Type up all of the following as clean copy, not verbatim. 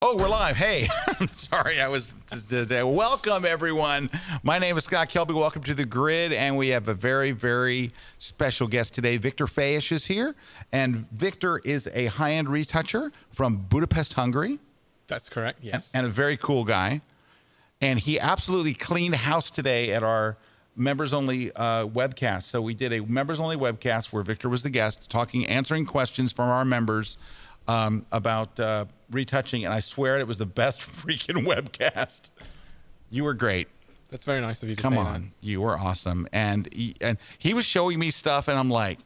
Oh, we're live. Hey, I'm sorry. Welcome, everyone. My name is Scott Kelby. Welcome to The Grid. And we have a very, very special guest today. Viktor Fejes is here. And Viktor is a high-end retoucher from Budapest, Hungary. That's correct, yes. And a very cool guy. And he absolutely cleaned house today at our members-only webcast. So we did a members-only webcast where Viktor was the guest, answering questions from our members about retouching, and I swear it was the best freaking webcast. You were great. That's very nice of you to say Come that. on, you were awesome. And he was showing me stuff, and I'm like,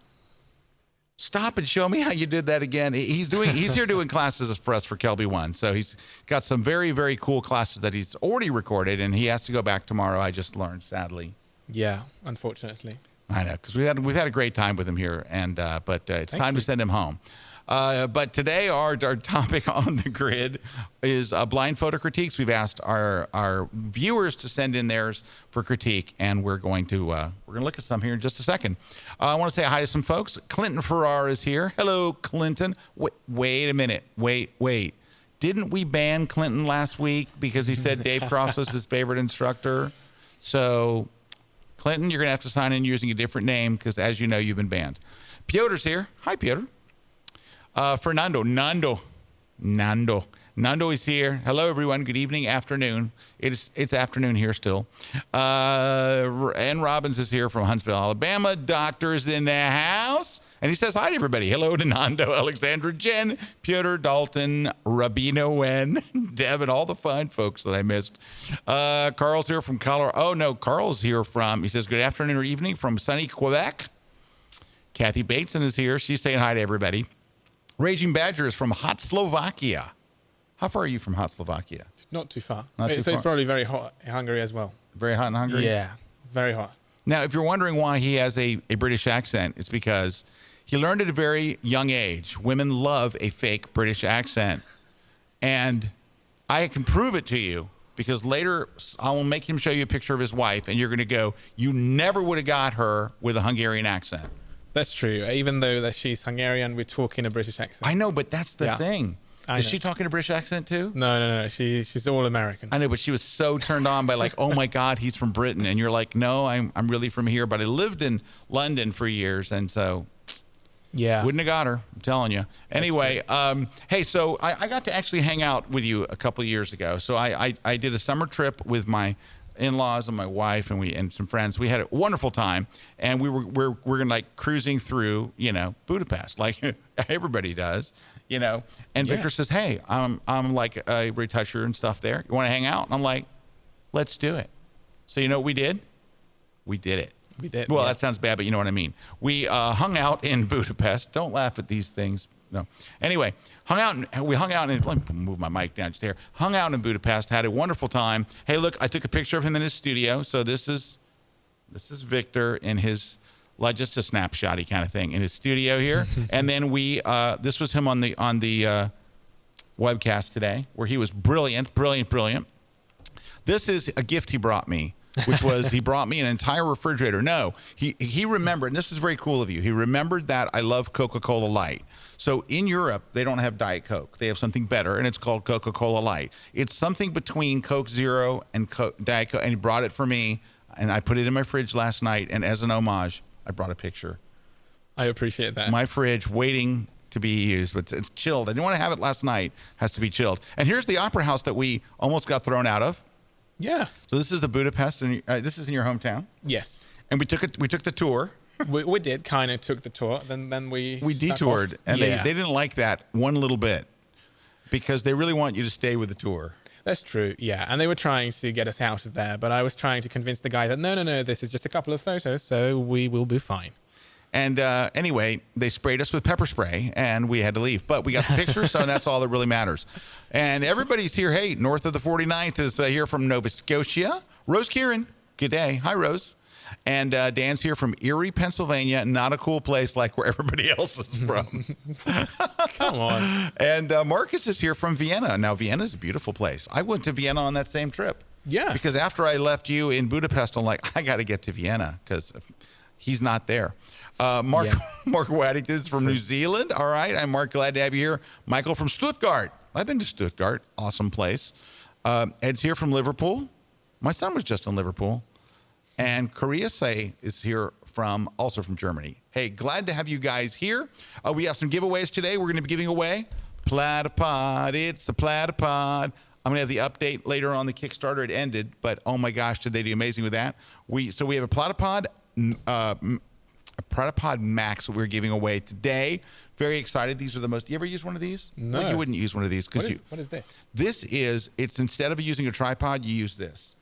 stop and show me how you did that again. He's here doing classes for us for Kelby One, so he's got some very, very cool classes that he's already recorded, and he has to go back tomorrow. I just learned, sadly. Yeah, unfortunately. I know, because we've had a great time with him here, and but it's time to send him home. But today our topic on The Grid is blind photo critiques. We've asked our viewers to send in theirs for critique, and we're going to look at some here in just a second. I want to say hi to some folks. Clinton Farrar is here. Hello, Clinton. Wait a minute. Wait. Didn't we ban Clinton last week because he said Dave Cross was his favorite instructor? So, Clinton, you're going to have to sign in using a different name because, as you know, you've been banned. Piotr's here. Hi, Piotr. Fernando, Nando is here. Hello, everyone. Good evening, afternoon. It's afternoon here still. And Robbins is here from Huntsville, Alabama. Doctor's in the house. And he says hi to everybody. Hello to Nando, Alexandra, Jen, Piotr, Dalton, Rabino, Wen, Deb, and all the fine folks that I missed. Carl's here from Colorado. Oh, no, Carl's here from, he says, good afternoon or evening from sunny Quebec. Kathy Bateson is here. She's saying hi to everybody. Raging Badger is from hot Slovakia. How far are you from hot Slovakia? Not too far. It's probably very hot in Hungary as well. Very hot in Hungary? Yeah, very hot. Now, if you're wondering why he has a British accent, it's because he learned at a very young age. Women love a fake British accent. And I can prove it to you because later I will make him show you a picture of his wife, and you're going to go, you never would have got her with a Hungarian accent. That's true. Even though that she's Hungarian, we talk in a British accent. I know, but that's the thing. Is she talking a British accent too? No. She's all American. I know, but she was so turned on by like, oh my God, he's from Britain. And you're like, no, I'm really from here. But I lived in London for years. And so wouldn't have got her, I'm telling you. Anyway, hey, so I got to actually hang out with you a couple of years ago. So I did a summer trip with my in-laws and my wife and some friends. We had a wonderful time, and we're gonna like cruising through, Budapest like everybody does, and Viktor says, hey, I'm like a retoucher and stuff there. You want to hang out? And I'm like, let's do it. So you know what we did? We did it. We did. Well, that sounds bad, but you know what I mean. We hung out in Budapest. Don't laugh at these things. No. Anyway, we hung out and let me move my mic down just here. Hung out in Budapest, had a wonderful time. Hey, look, I took a picture of him in his studio. So this is Viktor in his, like, just a snapshotty kind of thing in his studio here. And then this was him on the webcast today, where he was brilliant. This is a gift he brought me, which was he brought me an entire refrigerator. No, he remembered, and this is very cool of you. He remembered that I love Coca-Cola Light. So in Europe, they don't have Diet Coke. They have something better, and it's called Coca-Cola Light. It's something between Coke Zero and Diet Coke, and he brought it for me, and I put it in my fridge last night, and as an homage, I brought a picture. I appreciate that. My fridge waiting to be used, but it's chilled. I didn't want to have it last night. It has to be chilled. And here's the opera house that we almost got thrown out of. Yeah. So this is the Budapest, and this is in your hometown. Yes. And we took the tour. We did kind of took the tour. Then we detoured, and they didn't like that one little bit because they really want you to stay with the tour. That's true, yeah. And they were trying to get us out of there, but I was trying to convince the guy that no, this is just a couple of photos, so we will be fine. And anyway, they sprayed us with pepper spray, and we had to leave. But we got the picture, so that's all that really matters. And everybody's here. Hey, north of the 49th is here from Nova Scotia. Rose Kieran, good day. Hi, Rose. And Dan's here from Erie, Pennsylvania. Not a cool place like where everybody else is from. Come on. And Marcus is here from Vienna. Now, Vienna's a beautiful place. I went to Vienna on that same trip. Yeah. Because after I left you in Budapest, I'm like, I got to get to Vienna because he's not there. Mark Waddington is from New Zealand. All right. I'm Mark. Glad to have you here. Michael from Stuttgart. I've been to Stuttgart. Awesome place. Ed's here from Liverpool. My son was just in Liverpool. And Korea Say is here also from Germany. Hey, glad to have you guys here. We have some giveaways today. We're going to be giving away Platypod. It's a Platypod. I'm going to have the update later on the Kickstarter. It ended, but oh my gosh, did they do amazing with that? We have a Platypod, Platypod Max that we're giving away today. Very excited. These are the most. You ever use one of these? No. Well, you wouldn't use one of these because What is this? It's instead of using a tripod, you use this.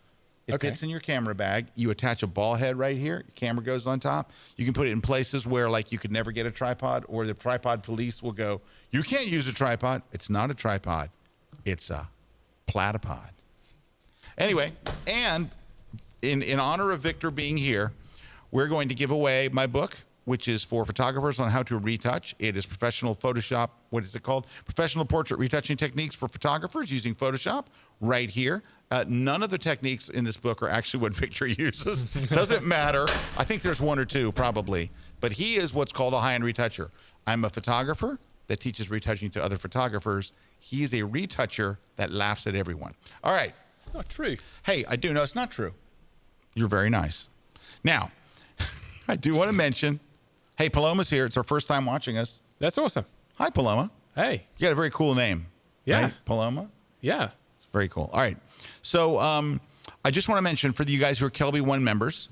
It fits in your camera bag. You attach a ball head right here. Your camera goes on top. You can put it in places where like you could never get a tripod, or the tripod police will go, you can't use a tripod. It's not a tripod. It's a Platypod. Anyway, and in honor of Viktor being here, we're going to give away my book, which is for photographers on how to retouch. It is professional Photoshop. What is it called? Professional portrait retouching techniques for photographers using Photoshop right here. None of the techniques in this book are actually what Viktor uses. Doesn't matter. I think there's one or two probably, but he is what's called a high-end retoucher. I'm a photographer that teaches retouching to other photographers. He's a retoucher that laughs at everyone. All right. It's not true. Hey, I do know it's not true. You're very nice. Now, I do want to mention, hey, Paloma's here. It's our first time watching us. That's awesome. Hi, Paloma. Hey. You got a very cool name. Yeah. Right? Paloma? Yeah. It's very cool. All right. So I just want to mention for you guys who are Kelby One members,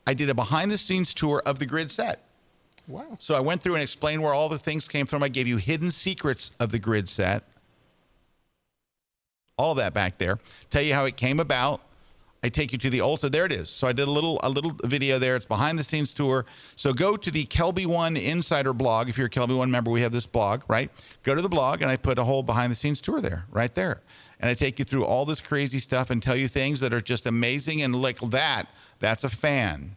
I did a behind-the-scenes tour of the grid set. Wow. So I went through and explained where all the things came from. I gave you hidden secrets of the grid set. All of that back there. Tell you how it came about. I take you to the old, so there it is. So I did a little video there. It's behind the scenes tour. So go to the Kelby One Insider blog. If you're a Kelby One member, we have this blog, right? Go to the blog, and I put a whole behind the scenes tour there, right there. And I take you through all this crazy stuff and tell you things that are just amazing. And like that's a fan.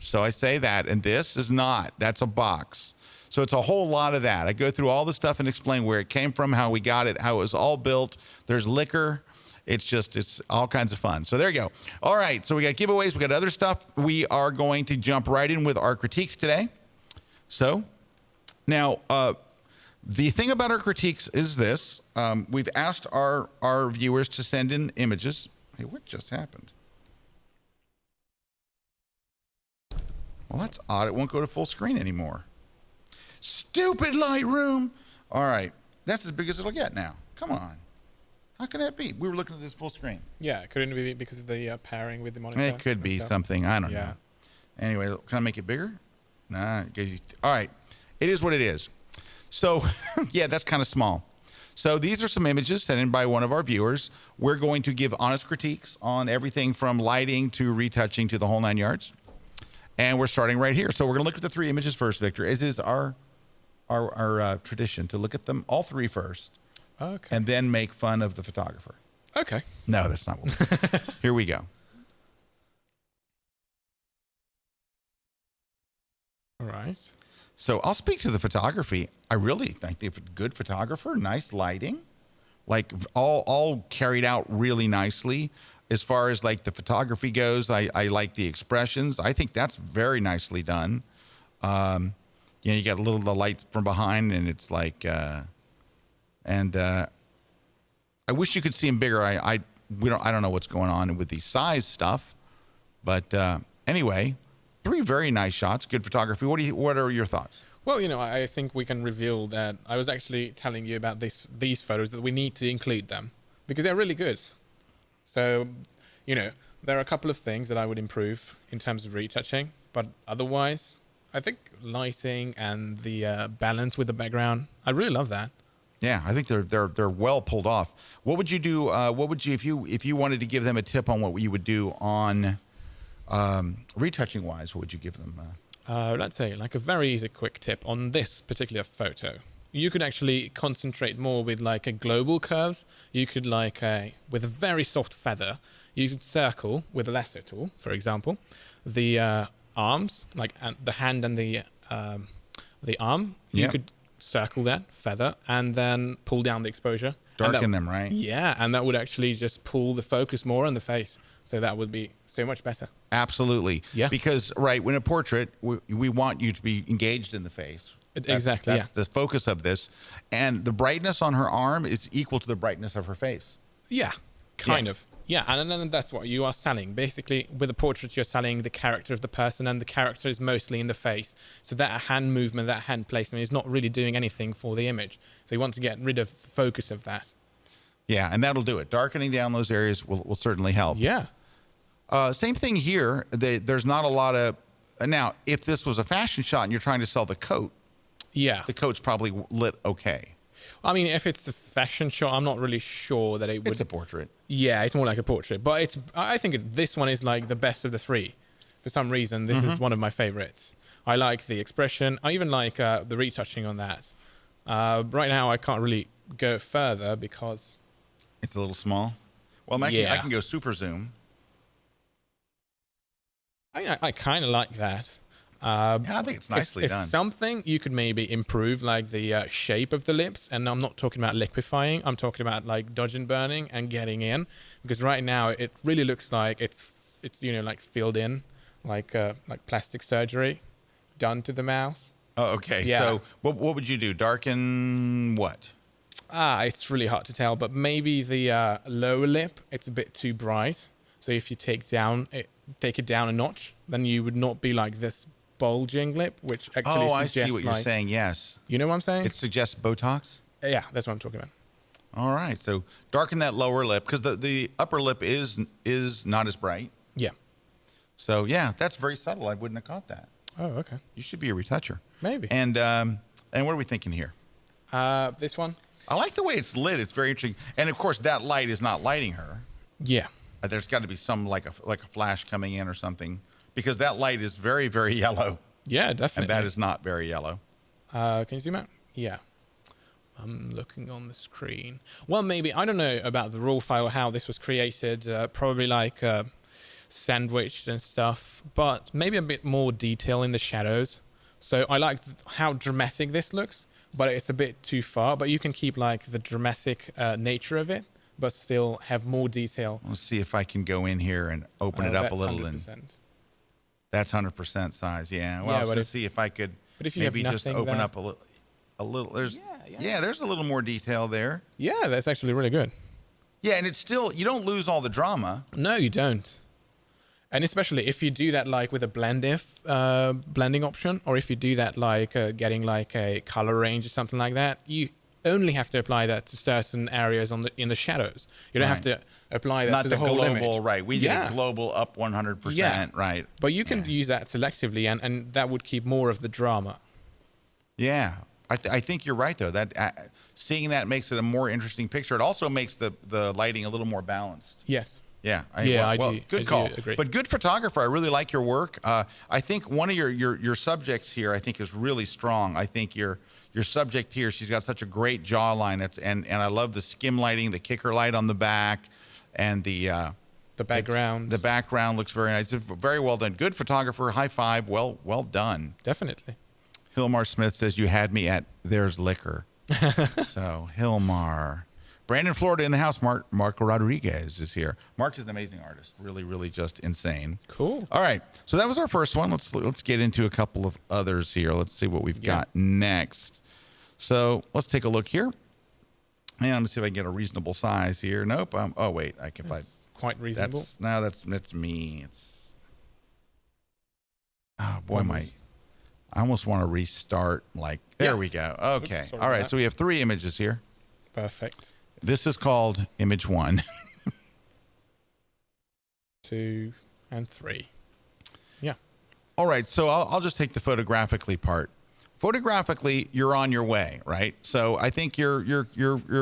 So I say that, and this is not. That's a box. So it's a whole lot of that. I go through all the stuff and explain where it came from, how we got it, how it was all built. There's liquor. It's all kinds of fun. So there you go. All right. So we got giveaways. We got other stuff. We are going to jump right in with our critiques today. So now the thing about our critiques is this. We've asked our viewers to send in images. Hey, what just happened? Well, that's odd. It won't go to full screen anymore. Stupid Lightroom. All right. That's as big as it'll get now. Come on. How can that be? We were looking at this full screen. Yeah, couldn't it be because of the pairing with the monitor? It could be something. I don't know. Anyway, can I make it bigger? Nah. All right. It is what it is. So, yeah, that's kind of small. So these are some images sent in by one of our viewers. We're going to give honest critiques on everything from lighting to retouching to the whole 9 yards. And we're starting right here. So we're going to look at the three images first, Viktor. As is our tradition to look at them all three first. Okay. And then make fun of the photographer. Okay. No, that's not what we're Here we go. All right. So I'll speak to the photography. I really think they're a good photographer, nice lighting, like all carried out really nicely. As far as like the photography goes, I like the expressions. I think that's very nicely done. You got a little the light from behind, and it's like, I wish you could see him bigger. I don't know what's going on with the size stuff, but anyway, three very nice shots, good photography. What are your thoughts? Well, I think we can reveal that I was actually telling you about these photos, that we need to include them because they're really good. So, there are a couple of things that I would improve in terms of retouching, but otherwise, I think lighting and the balance with the background, I really love that. Yeah, I think they're well pulled off. What would you do? What would you if you wanted to give them a tip on what you would do on retouching wise? What would you give them? Let's say like a very easy quick tip on this particular photo. You could actually concentrate more with like a global curves. You could with a very soft feather, you could circle with a lasso tool, for example, the arms, like the hand and the arm. You could circle that feather and then pull down the exposure. Darken them, right? Yeah, and that would actually just pull the focus more on the face. So that would be so much better. Absolutely. Yeah. Because, right, when a portrait, we want you to be engaged in the face. Exactly. That's the focus of this. And the brightness on her arm is equal to the brightness of her face. Yeah, kind of. Yeah, and then that's what you are selling. Basically, with a portrait, you're selling the character of the person, and the character is mostly in the face. So that hand movement, that hand placement is not really doing anything for the image. So you want to get rid of the focus of that. Yeah, and that'll do it. Darkening down those areas will certainly help. Yeah. Same thing here. There's not a lot of... Now, if this was a fashion shot and you're trying to sell the coat, Yeah. the coat's probably lit okay. I mean, if it's a fashion shot, I'm not really sure that it would... It's a portrait. Yeah, it's more like a portrait. But I think this one is like the best of the three. For some reason, this is one of my favorites. I like the expression. I even like the retouching on that. Right now, I can't really go further because... It's a little small. Well, I can go super zoom. I kind of like that. Yeah, I think it's nicely done. If something you could maybe improve, like the shape of the lips, and I'm not talking about liquefying, I'm talking about like dodge and burning and getting in, because right now it really looks like it's like filled in, like plastic surgery done to the mouth. Oh, okay. Yeah. So what would you do? Darken what? It's really hard to tell, but maybe the lower lip, it's a bit too bright. So if you take it down a notch, then you would not be like this bulging lip, which actually I suggests, see what you're saying. Yes. You know what I'm saying? It suggests Botox. Yeah, that's what I'm talking about. All right. So darken that lower lip because the upper lip is not as bright. Yeah. So yeah, that's very subtle. I wouldn't have caught that. Oh, okay. You should be a retoucher. Maybe. And what are we thinking here? This one. I like the way it's lit. It's very interesting. And of course, that light is not lighting her. Yeah. There's got to be some like a flash coming in or something because that light is very, very yellow. Yeah, definitely. And that is not very yellow. Can you zoom out? Yeah. I'm looking on the screen. Well, maybe, I don't know about the raw file, how this was created, probably like sandwiched and stuff, but maybe a bit more detail in the shadows. So I like how dramatic this looks, but it's a bit too far, but you can keep like the dramatic nature of it, but still have more detail. Let's see if I can go in here and open it up a little. 100%. And that's 100% size. Yeah. Well, Yeah, let's see if I could maybe just open up a little. There's there's a little more detail there. Yeah, that's actually really good. Yeah, and it's still, you don't lose all the drama. No, you don't. And especially if you do that like with a blending option, or if you do that like getting like a color range or something like that, you only have to apply that to certain areas in the shadows. You don't have to apply that to the whole global, image. Right. We did a global up 100%, right. But you can use that selectively, and that would keep more of the drama. Yeah. I think you're right, though. That seeing that makes it a more interesting picture. It also makes the lighting a little more balanced. Yes. Yeah. I do. Good call. But good photographer. I really like your work. I think one of your subjects here, I think, is really strong. I think your subject here, she's got such a great jawline. And I love the skim lighting, the kicker light on the back, and the background. The background looks very nice. It's very well done. Good photographer. High five. Well done. Definitely. Hilmar Smith says you had me at there's liquor. So Hilmar. Brandon, Florida in the house. Marco Rodriguez is here. Mark is an amazing artist. Really, really just insane. Cool. All right. So that was our first one. Let's get into a couple of others here. Let's see what we've got next. So let's take a look here. And let me see if I can get a reasonable size here. Nope. Oh wait, I can find. Quite reasonable. That's me. It's. Oh boy, I almost want to restart. There we go. Okay. Oops, all right. So we have 3 images here. Perfect. This is called image 1. 2 and 3. Yeah. All right. So I'll just take the photographically part. Photographically, you're on your way, right? So I think you're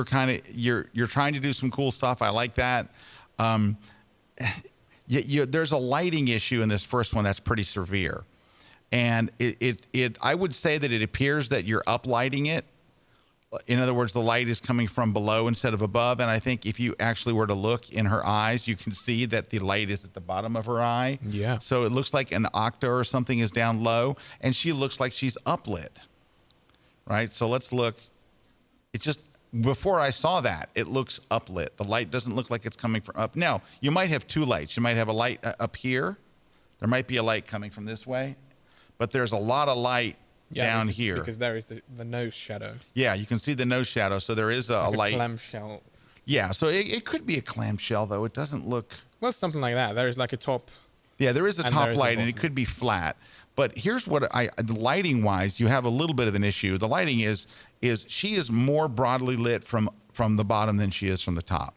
trying to do some cool stuff. I like that. There's a lighting issue in this first one that's pretty severe. And I would say that it appears that you're uplighting it. In other words, the light is coming from below instead of above. And I think if you actually were to look in her eyes, you can see that the light is at the bottom of her eye. Yeah. So it looks like an octa or something is down low, and she looks like she's uplit. Right? So let's look. It just, before I saw that, it looks uplit. The light doesn't look like it's coming from up. Now, you might have 2 lights. You might have a light up here. There might be a light coming from this way. But there's a lot of light down here. Because there is the nose shadow. Yeah, you can see the nose shadow. So there is a light. Clamshell. Yeah, so it could be a clamshell, though. It doesn't look... Well, something like that. There is like a top. Yeah, there is a top light, and it bottom. could be flat. But here's what the lighting-wise, you have a little bit of an issue. The lighting is she is more broadly lit from the bottom than she is from the top.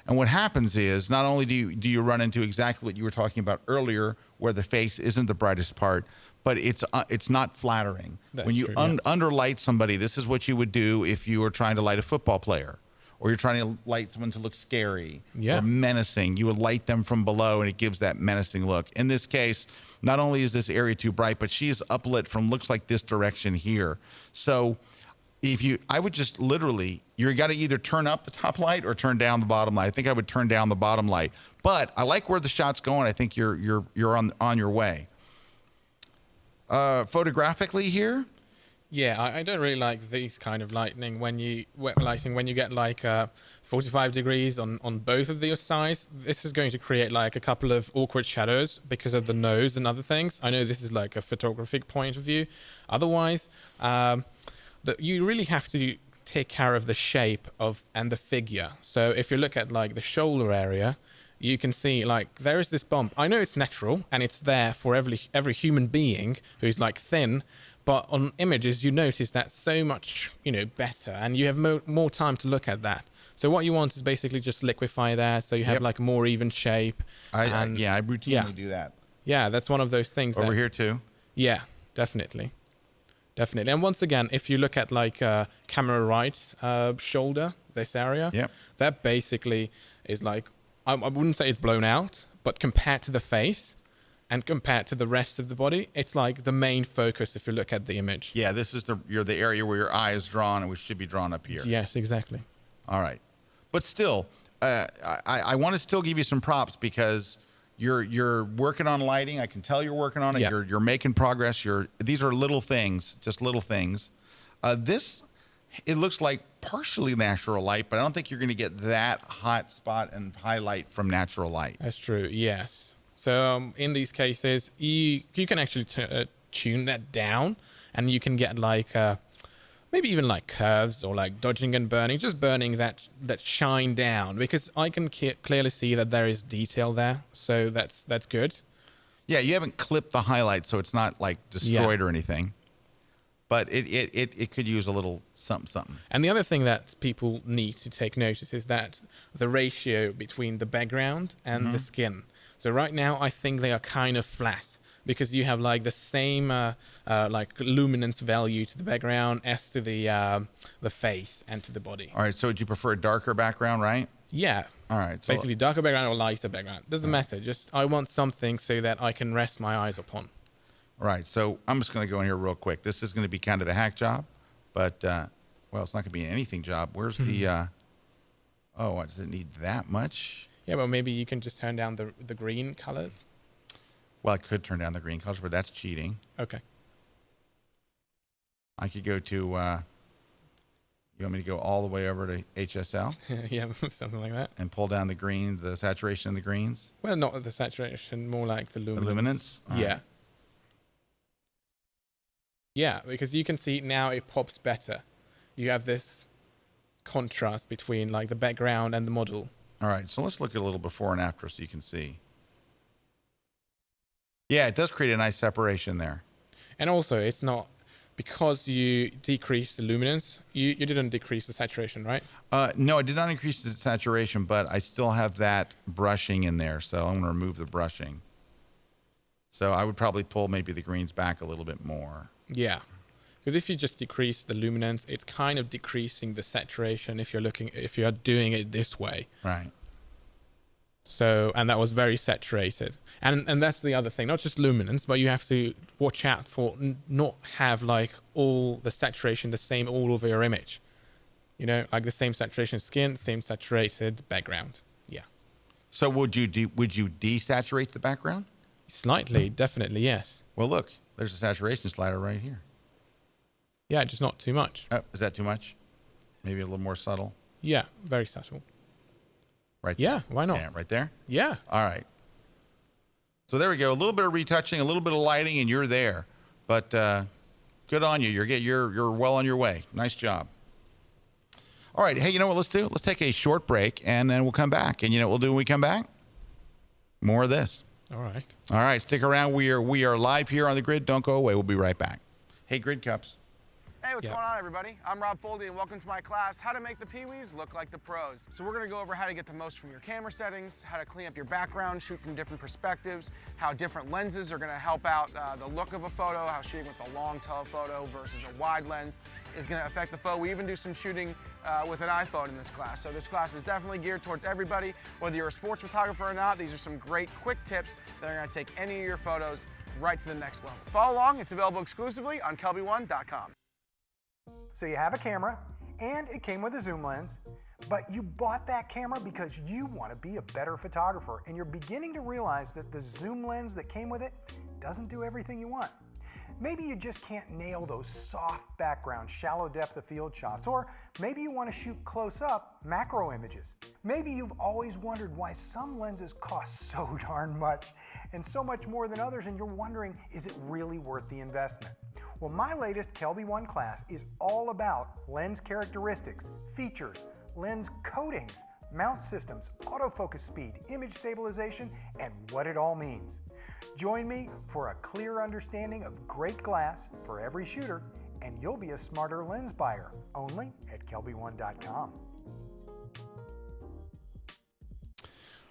And what happens is, not only do you run into exactly what you were talking about earlier, where the face isn't the brightest part, but it's not flattering. That's when you true, underlight somebody, this is what you would do if you were trying to light a football player, or you're trying to light someone to look scary or menacing. You would light them from below, and it gives that menacing look. In this case, not only is this area too bright, but she is uplit from looks like this direction here. So I would just literally, you got to either turn up the top light or turn down the bottom light. I think I would turn down the bottom light, but I like where the shot's going. I think you're on your way. Photographically here. Yeah, I don't really like these kind of lighting when you get like 45 degrees on both of these sides. This is going to create like a couple of awkward shadows because of the nose and other things. I know this is like a photographic point of view. Otherwise, you really have to take care of the shape and the figure. So if you look at like the shoulder area, you can see like there is this bump. I know it's natural and it's there for every human being who's like thin, but on images you notice that so much better, and you have more time to look at that. So what you want is basically just liquefy that, so you have like a more even shape. I routinely do that. Yeah, that's one of those things. Over here too. Yeah, definitely. And once again, if you look at like camera right shoulder, this area, that basically is like, I wouldn't say it's blown out, but compared to the face and compared to the rest of the body, it's like the main focus if you look at the image. Yeah, this is the area where your eye is drawn, and which should be drawn up here. Yes, exactly. All right. But still, I want to still give you some props because you're working on lighting. I can tell you're working on it. Yeah. You're making progress. These are little things, just little things. It looks like partially natural light, but I don't think you're going to get that hot spot and highlight from natural light. That's true. Yes. So in these cases, you can actually tune that down, and you can get like maybe even like curves or like dodging and burning, just burning that shine down, because I can clearly see that there is detail there. So that's good. Yeah, you haven't clipped the highlight, so it's not like destroyed or anything. But it could use a little something. And the other thing that people need to take notice is that the ratio between the background and the skin. So right now, I think they are kind of flat because you have like the same like luminance value to the background as to the face and to the body. All right. So would you prefer a darker background, right? Yeah. All right. So basically, darker background or lighter background doesn't matter. Just I want something so that I can rest my eyes upon. All right. So I'm just going to go in here real quick. This is going to be kind of the hack job, but well, it's not going to be an anything job. Where's the? Oh, does it need that much? Yeah, well, maybe you can just turn down the green colors. Well, I could turn down the green colors, but that's cheating. Okay. I could go to, you want me to go all the way over to HSL? Yeah, something like that. And pull down the greens, the saturation of the greens? Well, not the saturation, more like the luminance. The luminance? Yeah. Right. Yeah, because you can see now it pops better. You have this contrast between like the background and the model. All right, so let's look at a little before and after so you can see. Yeah, it does create a nice separation there. And also, it's not because you decrease the luminance, you didn't decrease the saturation, right? No, I did not increase the saturation, but I still have that brushing in there, so I'm going to remove the brushing. So I would probably pull maybe the greens back a little bit more. Yeah. Because if you just decrease the luminance, it's kind of decreasing the saturation if you're doing it this way. Right. So, and that was very saturated. And that's the other thing, not just luminance, but you have to watch out for not have like all the saturation the same all over your image. Like the same saturation skin, same saturated background. Yeah. So would you desaturate the background? Slightly, definitely, yes. Well, look, there's a saturation slider right here. Yeah, just not too much. Oh, is that too much? Maybe a little more subtle? Yeah, very subtle. Right there. Yeah, why not? Yeah, right there? Yeah. All right. So there we go. A little bit of retouching, a little bit of lighting, and you're there. But Good on you. You're well on your way. Nice job. All right. Hey, you know what let's do? Let's take a short break, and then we'll come back. And you know what we'll do when we come back? More of this. All right. All right. Stick around. We are live here on the grid. Don't go away. We'll be right back. Hey, Grid Cups. Hey, what's going on, everybody? I'm Rob Foldy, and welcome to my class, How to Make the Pee-wees Look Like the Pros. So we're going to go over how to get the most from your camera settings, how to clean up your background, shoot from different perspectives, how different lenses are going to help out the look of a photo, how shooting with a long telephoto versus a wide lens is going to affect the photo. We even do some shooting with an iPhone in this class. So this class is definitely geared towards everybody. Whether you're a sports photographer or not, these are some great quick tips that are going to take any of your photos right to the next level. Follow along. It's available exclusively on kelby1.com. So you have a camera, and it came with a zoom lens, but you bought that camera because you want to be a better photographer, and you're beginning to realize that the zoom lens that came with it doesn't do everything you want. Maybe you just can't nail those soft background, shallow depth of field shots, or maybe you want to shoot close-up macro images. Maybe you've always wondered why some lenses cost so darn much and so much more than others, and you're wondering, is it really worth the investment? Well, my latest Kelby One class is all about lens characteristics, features, lens coatings, mount systems, autofocus speed, image stabilization, and what it all means. Join me for a clear understanding of great glass for every shooter, and you'll be a smarter lens buyer, only at kelby1.com.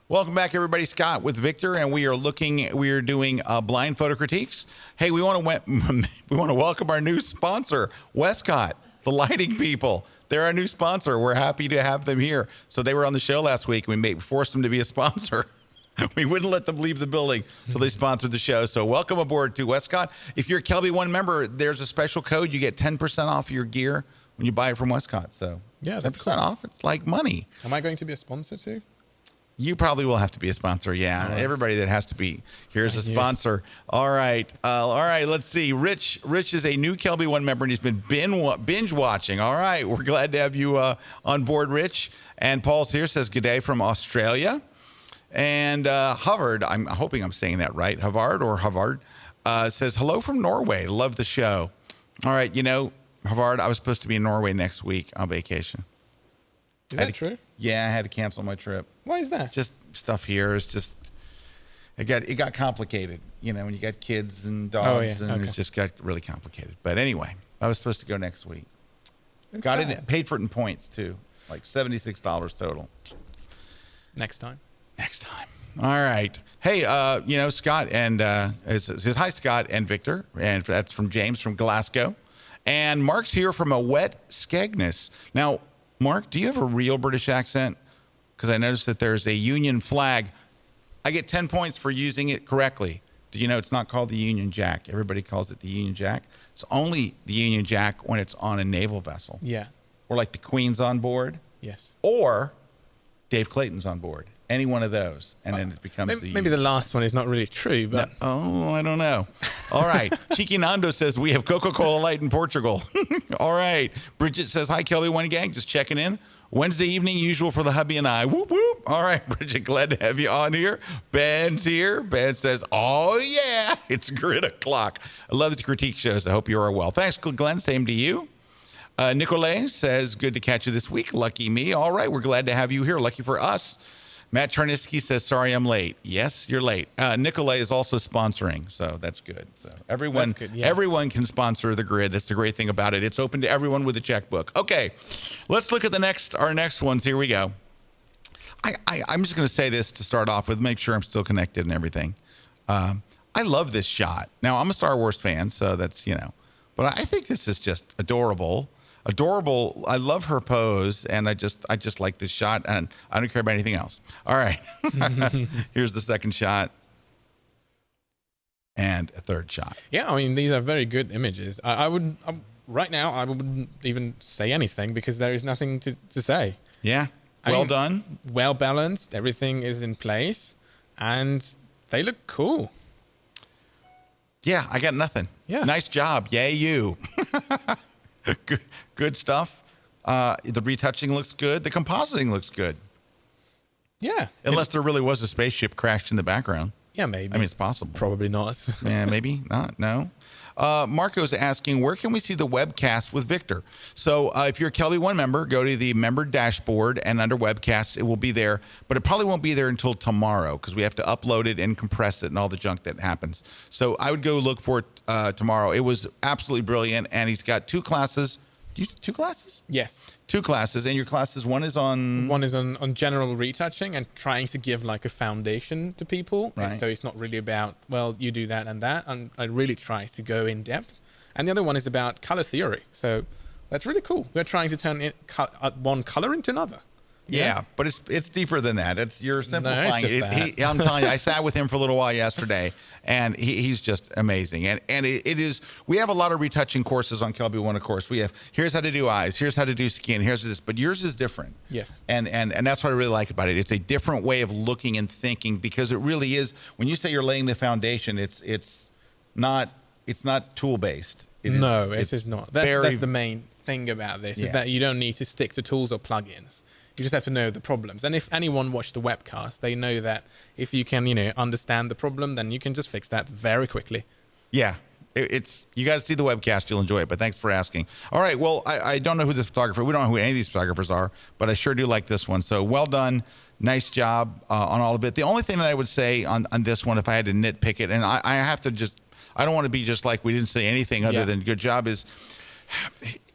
Welcome back, everybody. Scott with Victor, and we are doing blind photo critiques. Hey, we want to welcome our new sponsor, Westcott, the lighting people. They're our new sponsor. We're happy to have them here. So they were on the show last week. We forced them to be a sponsor. We wouldn't let them leave the building until they sponsored the show. So welcome aboard to Westcott. If you're a Kelby One member, there's a special code. You get 10% off your gear when you buy it from Westcott. So yeah, that's 10% cool. off. It's like money. Am I going to be a sponsor too? You probably will have to be a sponsor. Yeah, right. Everybody that has to be. Here's a sponsor. All right. Let's see. Rich is a new Kelby One member, and he's been binge watching. All right. We're glad to have you on board, Rich. And Paul's here, says good day from Australia. And Havard, I'm hoping I'm saying that right. Havard says hello from Norway. Love the show. All right. You know, Havard, I was supposed to be in Norway next week on vacation. Is that true? Yeah, I had to cancel my trip. Why is that? Just stuff here is just it got complicated. You know, when you got kids and dogs, and it just got really complicated. But anyway, I was supposed to go next week. Got it, paid for it in points too, like $76 total. Next time. All right. Hey, Scott and it says hi, Scott and Victor, and that's from James from Glasgow, and Mark's here from a wet Skegness. Now, Mark, do you have a real British accent? Because I noticed that there's a Union flag. I get 10 points for using it correctly. Do you know it's not called the Union Jack? Everybody calls it the Union Jack. It's only the Union Jack when it's on a naval vessel. Yeah. Or like the Queen's on board. Yes. Or Dave Clayton's on board. Any one of those. And then it becomes maybe the last one is not really true, but... No, I don't know. All right. Cheeky Nando says, we have Coca-Cola Light in Portugal. All right. Bridget says, hi, Kelby One Gang. Just checking in. Wednesday evening, usual for the hubby and I. Whoop, whoop. All right, Bridget, glad to have you on here. Ben's here. Ben says, oh, yeah, it's grid o'clock. I love the critique shows. I hope you are well. Thanks, Glenn. Same to you. Nicolay says, good to catch you this week. Lucky me. All right, we're glad to have you here. Lucky for us. Matt Charniski says, sorry, I'm late. Yes, you're late. Nicolay is also sponsoring, so that's good. So everyone can sponsor the grid. That's the great thing about it. It's open to everyone with a checkbook. Okay, let's look at our next ones. Here we go. I'm just going to say this to start off with, make sure I'm still connected and everything. I love this shot. Now, I'm a Star Wars fan, so that's, but I think this is just adorable. I love her pose, and I just like this shot, and I don't care about anything else. All right. Here's the second shot and a third shot. Yeah, I mean, these are very good images. Right now, I wouldn't even say anything because there is nothing to say. Yeah. Well done. Well balanced. Everything is in place, and they look cool. Yeah, I got nothing. Yeah. Nice job. Yay, you. Good stuff. The retouching looks good. The compositing looks good. Yeah. Unless there really was a spaceship crashed in the background. Yeah, maybe. I mean, it's possible. Probably not. Yeah, maybe not. No. Marco's asking, where can we see the webcast with Viktor? So if you're a Kelby One member, go to the member dashboard, and under webcasts, it will be there. But it probably won't be there until tomorrow because we have to upload it and compress it and all the junk that happens. So I would go look for it tomorrow. It was absolutely brilliant, and he's got 2 classes. Two classes? Yes. 2 classes, and your classes, one is on general retouching and trying to give like a foundation to people. Right. So it's not really about, well, you do that and that. And I really try to go in depth. And the other one is about color theory. So that's really cool. We're trying to turn one color into another. Yeah, but it's deeper than that. You're simplifying it. I'm telling you, I sat with him for a little while yesterday, and he's just amazing. And it is. We have a lot of retouching courses on Kelby One, of course. We have here's how to do eyes, here's how to do skin, here's this. But yours is different. Yes. And that's what I really like about it. It's a different way of looking and thinking because it really is. When you say you're laying the foundation, it's not tool based. It is not. That's the main thing about this is that you don't need to stick to tools or plugins. You just have to know the problems. And if anyone watched the webcast, they know that if you can, understand the problem, then you can just fix that very quickly. Yeah. You got to see the webcast. You'll enjoy it. But thanks for asking. All right. Well, I don't know who this photographer, we don't know who any of these photographers are, but I sure do like this one. So well done. Nice job on all of it. The only thing that I would say on this one, if I had to nitpick it, and I have to I don't want to be just like we didn't say anything other than good job, is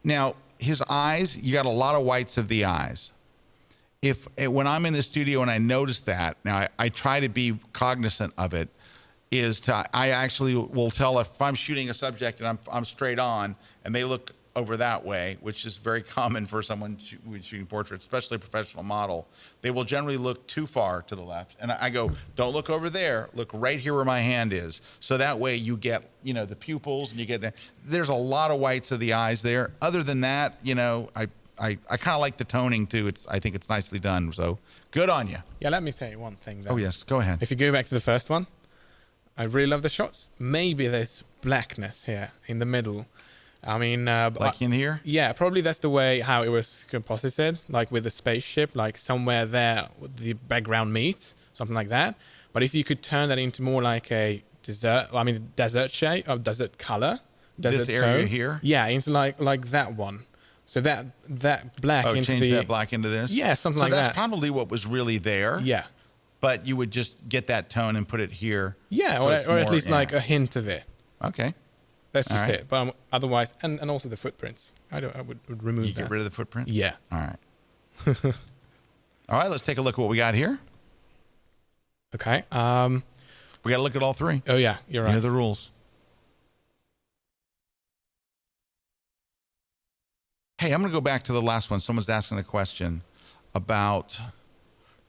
now his eyes, you got a lot of whites of the eyes. When I'm in the studio and I notice that, now I try to be cognizant of it, I actually will tell if I'm shooting a subject and I'm straight on and they look over that way, which is very common for someone shooting portraits, especially a professional model, they will generally look too far to the left. And I go, don't look over there, look right here where my hand is. So that way you get, the pupils and you get there's a lot of whites of the eyes there. Other than that, I kind of like the toning too. I think it's nicely done. So good on you. Yeah, let me say one thing though. Oh yes, go ahead. If you go back to the first one, I really love the shots. Maybe there's blackness here in the middle. I mean, like in here? Yeah, probably that's the way how it was composited, like with the spaceship, like somewhere there the background meets, something like that. But if you could turn that into more like a desert shade of desert color, desert this area tone, here? Yeah, into like that one. So that black into change that black into this? Yeah, something like that. So that's probably what was really there. Yeah. But you would just get that tone and put it here. Yeah, so or at least like a hint of it. Okay. That's just it. But otherwise, and also the footprints. I would remove that. You get rid of the footprints? Yeah. All right. All right, let's take a look at what we got here. Okay. We got to look at all 3. Oh, yeah, you're right. You know the rules. Hey, I'm going to go back to the last one. Someone's asking a question about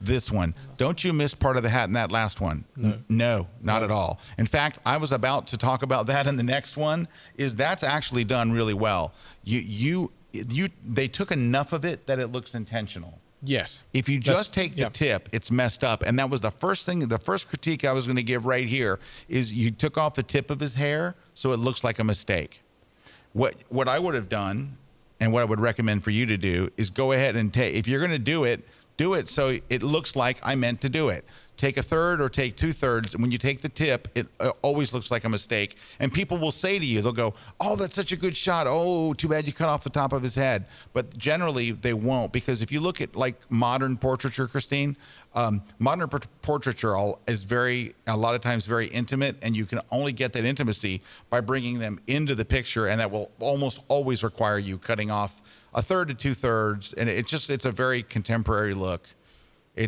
this one. Don't you miss part of the hat in that last one? No, not at all. In fact, I was about to talk about that in the next one. That's actually done really well. They took enough of it that it looks intentional. Yes. If you just take the tip, it's messed up. And that was the first critique I was going to give right here is you took off the tip of his hair so it looks like a mistake. What I would have done and what I would recommend for you to do is go ahead and if you're going to do it so it looks like I meant to do it. Take a third or take 2/3. And when you take the tip, it always looks like a mistake. And people will say to you, they'll go, oh, that's such a good shot. Oh, too bad you cut off the top of his head. But generally they won't, because if you look at like modern portraiture, Christine, modern portraiture is a lot of times very intimate, and you can only get that intimacy by bringing them into the picture, and that will almost always require you cutting off a third to 2/3, and it's a very contemporary look. I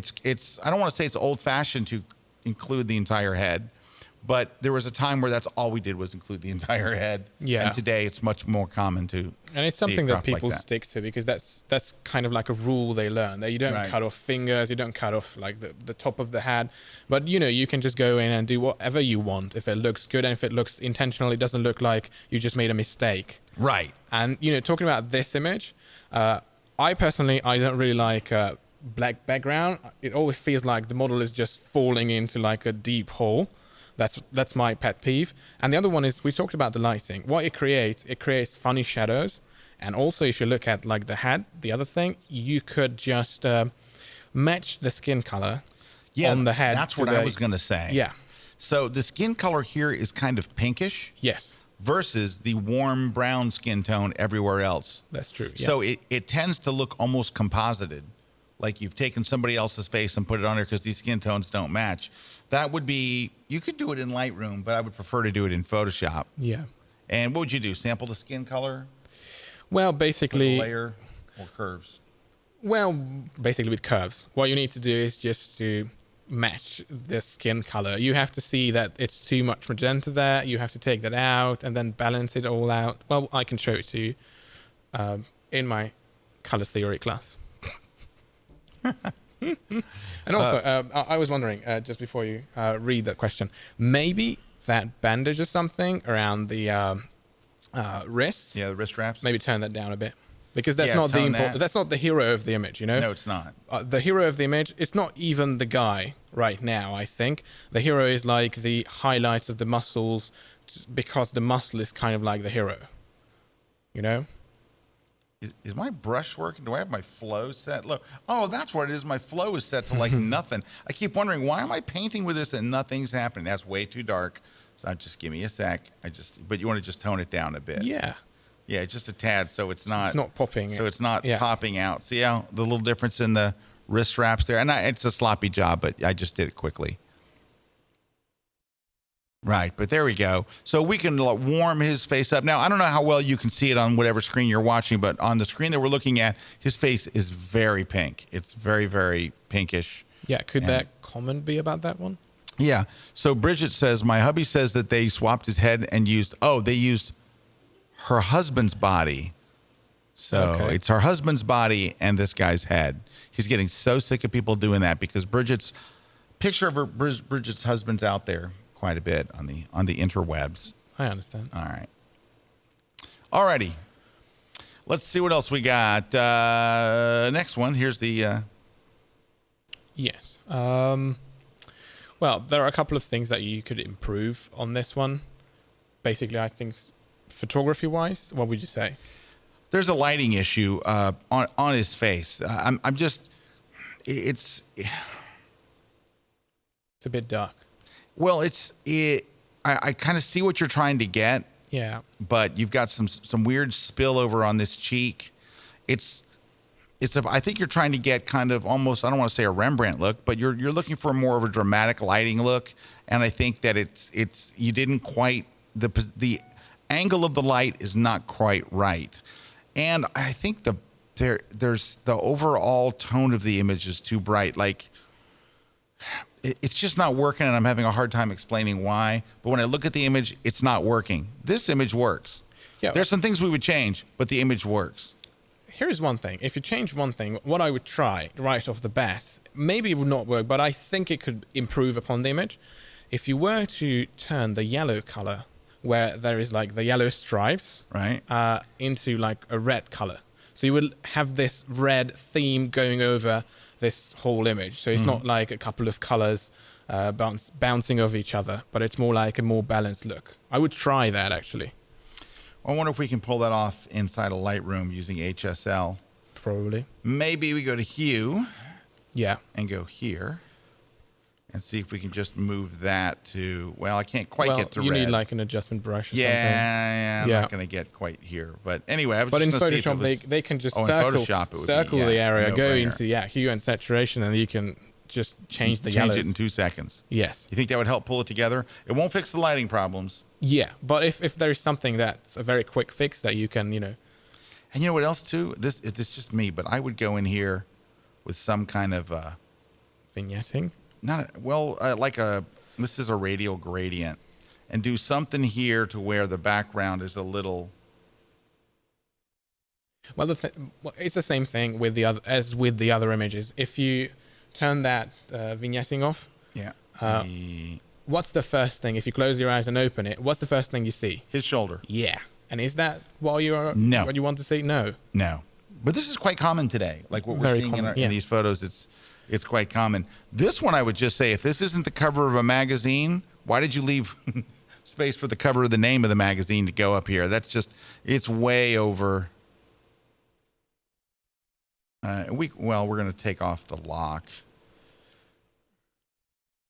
don't want to say it's old-fashioned to include the entire head, but there was a time where that's all we did was include the entire head. Yeah. And today it's much more common to. And it's something that people stick to, because that's kind of like a rule they learn, that you don't cut off fingers, you don't cut off like the top of the head, but you can just go in and do whatever you want if it looks good, and if it looks intentional, it doesn't look like you just made a mistake. Right. And talking about this image, I don't really like black background. It always feels like the model is just falling into like a deep hole. That's my pet peeve. And the other one is, we talked about the lighting. What it creates funny shadows. And also, if you look at like the head, the other thing, you could just match the skin color on the head. That's what I was going to say. Yeah. So the skin color here is kind of pinkish Yes, versus the warm brown skin tone everywhere else. that's true. Yeah. So it tends to look almost composited, like you've taken somebody else's face and put it on there because these skin tones don't match. That would be, you could do it in Lightroom, but I would prefer to do it in Photoshop. yeah. And what would you do? Sample the skin color, Well, put a basically, layer, or curves? basically with curves, what you need to do is just to match the skin color. You have to see that it's too much magenta there. You have to take that out and then balance it all out. Well, I can show it to you in my color theory class. And also, I was wondering, just before you read that question, maybe that bandage or something around the wrists, Yeah, the wrist wraps. maybe turn that down a bit. Because that's Yeah, not the tone that. that's not the hero of the image, you know. No, it's not. The hero of the image, it's not even the guy right now, I think. The hero is like the highlights of the muscles because the muscle is kind of like the hero. You know? Is my brush working? Do I have my flow set low? Oh, that's what it is. My flow is set to like nothing. I keep wondering, why am I painting with this and nothing's happening? That's way too dark. So just give me a sec. But you want to just tone it down a bit. Yeah. Yeah, just a tad, so it's not popping. So it's not Yeah. popping out. See how the little difference in the wrist wraps there? And it's a sloppy job, but I just did it quickly. Right, but there we go. So we can warm his face up. Now, I don't know how well you can see it on whatever screen you're watching, but on the screen that we're looking at, his face is very pink. It's very, very pinkish. Yeah, could that comment be about that one? Yeah. So Bridget says, my hubby says that they swapped his head and used her husband's body. So Okay. it's her husband's body and this guy's head. He's getting so sick of people doing that because Bridget's picture of Bridget's husband's out there quite a bit on the interwebs. I understand. All right. Alrighty. Let's see what else we got. Next one. Here's the. Yes. Well, there are a couple of things that you could improve on this one. Basically, I think photography-wise, what would you say? There's a lighting issue on his face. I'm just. It's a bit dark. Well, I kind of see what you're trying to get. Yeah. But you've got some weird spillover on this cheek. I think you're trying to get kind of almost, I don't want to say a Rembrandt look, but you're looking for more of a dramatic lighting look. And I think that you didn't quite, the angle of the light is not quite right. And I think there's the overall tone of the image is too bright. Like, it's just not working, and I'm having a hard time explaining why. But when I look at the image, it's not working. This image works. Yeah. There's some things we would change, but the image works. Here's one thing. If you change one thing, what I would try right off the bat, maybe it would not work, but I think it could improve upon the image. If you were to turn the yellow color, where there is like the yellow stripes, Right. into like a red color. So you will have this red theme going over this whole image. So it's not like a couple of colors bouncing off each other, but it's more like a more balanced look. I would try that actually. I wonder if we can pull that off inside a Lightroom using HSL. Probably. Maybe we go to Hue Yeah. and go here and see if we can just move that to, well, I can't quite get to you red. need like an adjustment brush or something. Yeah, I'm Yeah. not going to get quite here. But anyway, I was But in just going to see if it Photoshop, was, they can just in circle Photoshop, it would be, the area, no go brainer. into hue and saturation, and you can just change the Change yellows. it in 2 seconds. Yes. You think that would help pull it together? It won't fix the lighting problems. Yeah, but if there is something that's a very quick fix that you can, And you know what else too? This is just me, but I would go in here with some kind of vignetting. this is a radial gradient, and do something here to where the background is a little. Well, it's the same thing with the other images. If you turn that vignetting off, Yeah. what's the first thing? If you close your eyes and open it, what's the first thing you see? His shoulder. Yeah. And is that what No. what you want to see? No. No. But this is quite common today. Like what we're Very seeing common, in yeah. these photos, it's quite common. This one, I would just say, if this isn't the cover of a magazine, why did you leave space for the cover of the name of the magazine to go up here? It's way over. We're going to take off the lock,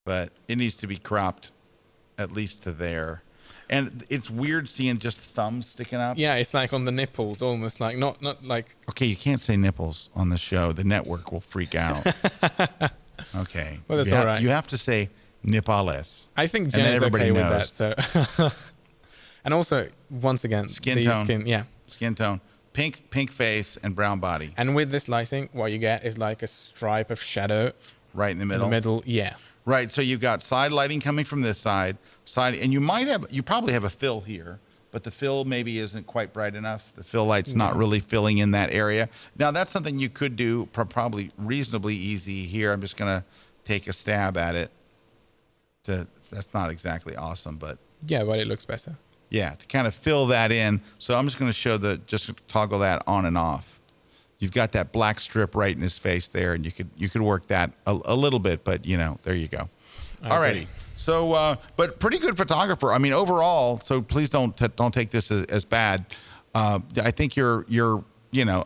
but it needs to be cropped at least to there. And it's weird seeing just thumbs sticking up. Yeah, it's like on the nipples, almost like not like. Okay, you can't say nipples on the show. The network will freak out. Okay. Well, that's all right. You have to say nipples. I think Jen is okay with that. So, and also once again, skin tone. Yeah, skin tone, pink face and brown body. And with this lighting, what you get is like a stripe of shadow right in the middle. Yeah. Right, so you've got side lighting coming from this side, and you probably have a fill here, but the fill maybe isn't quite bright enough. The fill light's not really filling in that area. Now, that's something you could do probably reasonably easy here. I'm just going to take a stab at it. That's not exactly awesome, but... Yeah, but it looks better. Yeah, to kind of fill that in. So I'm just going to show just toggle that on and off. You've got that black strip right in his face there, and you could work that a little bit, but there you go. Alrighty. So, but pretty good photographer. I mean, overall. So please don't take this as bad. I think you're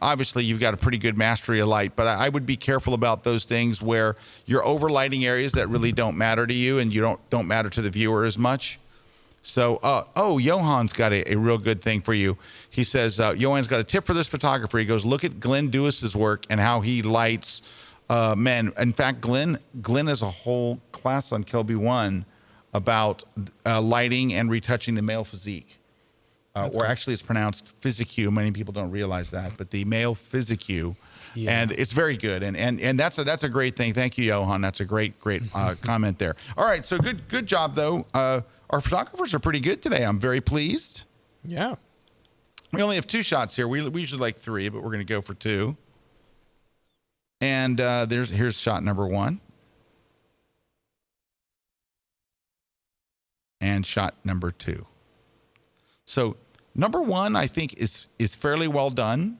obviously you've got a pretty good mastery of light, but I would be careful about those things where you're overlighting areas that really don't matter to you, and you don't matter to the viewer as much. So, Johan's got a real good thing for you. He says, Johan's got a tip for this photographer. He goes, look at Glenn Dewis's work and how he lights men. In fact, Glenn has a whole class on Kelby 1 about lighting and retouching the male physique. Actually, it's pronounced physique. Many people don't realize that, but the male physique. Yeah. And it's very good. And that's a great thing. Thank you, Johan. That's a great comment there. All right. So good job, though. Our photographers are pretty good today. I'm very pleased. Yeah. We only have 2 shots here. We usually like 3, but we're going to go for 2. And here's shot number 1. And shot number 2. So number 1, I think, is fairly well done.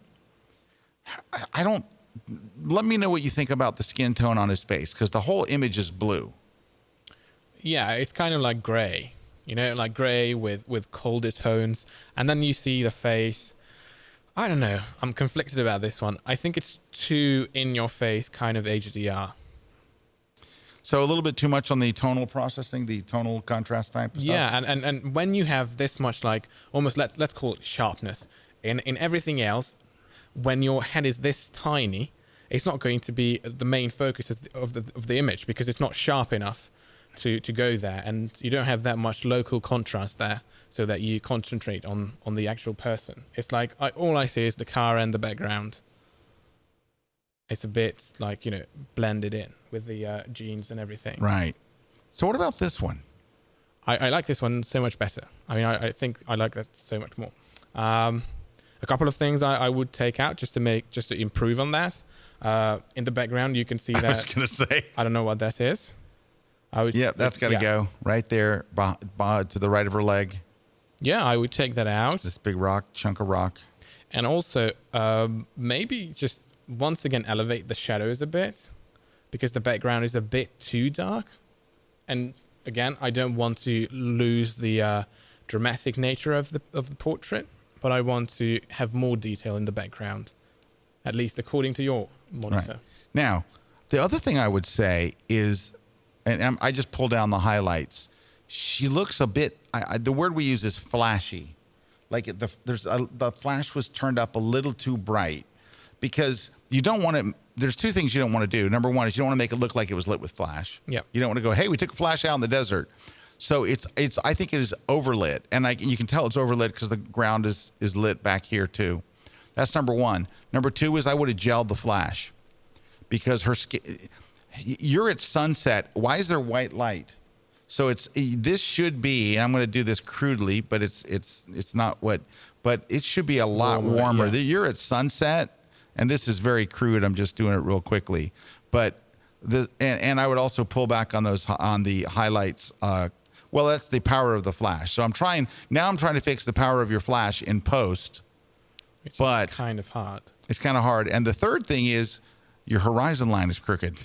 Let me know what you think about the skin tone on his face, because the whole image is blue. Yeah, it's kind of like gray, like gray with colder tones. And then you see the face. I don't know. I'm conflicted about this one. I think it's too in your face kind of HDR. So a little bit too much on the tonal processing, the tonal contrast type stuff? Yeah, and when you have this much like almost let's call it sharpness in everything else, when your head is this tiny, it's not going to be the main focus of the image because it's not sharp enough to go there, and you don't have that much local contrast there so that you concentrate on the actual person. It's like all I see is the car and the background. It's a bit like, blended in with the jeans and everything. Right. So what about this one? I like this one so much better. I mean, I think I like that so much more. A couple of things I would take out just to improve on that. In the background, you can see that. I was going to say. I don't know what that is. That's got to go right there to the right of her leg. Yeah, I would take that out. This big chunk of rock. And also, maybe just once again elevate the shadows a bit, because the background is a bit too dark. And again, I don't want to lose the dramatic nature of the portrait, but I want to have more detail in the background, at least according to your monitor. Right. Now, the other thing I would say is, and I just pulled down the highlights. She looks a bit. The word we use is flashy, like the flash was turned up a little too bright, because you don't want to. There's 2 things you don't want to do. Number 1 is you don't want to make it look like it was lit with flash. Yeah. You don't want to go, hey, we took a flash out in the desert. So I think it is overlit, and you can tell it's overlit because the ground is lit back here too. That's number 1. Number 2 is I would have gelled the flash, because her skin. You're at sunset. Why is there white light? So this should be, and I'm going to do this crudely, but it's not what, but it should be a lot warmer. Yeah. You're at sunset, and this is very crude. I'm just doing it real quickly, but and I would also pull back on the highlights. Well, that's the power of the flash. So I'm trying to fix the power of your flash in post, but it's kind of hard. It's kind of hard. And the third thing is your horizon line is crooked.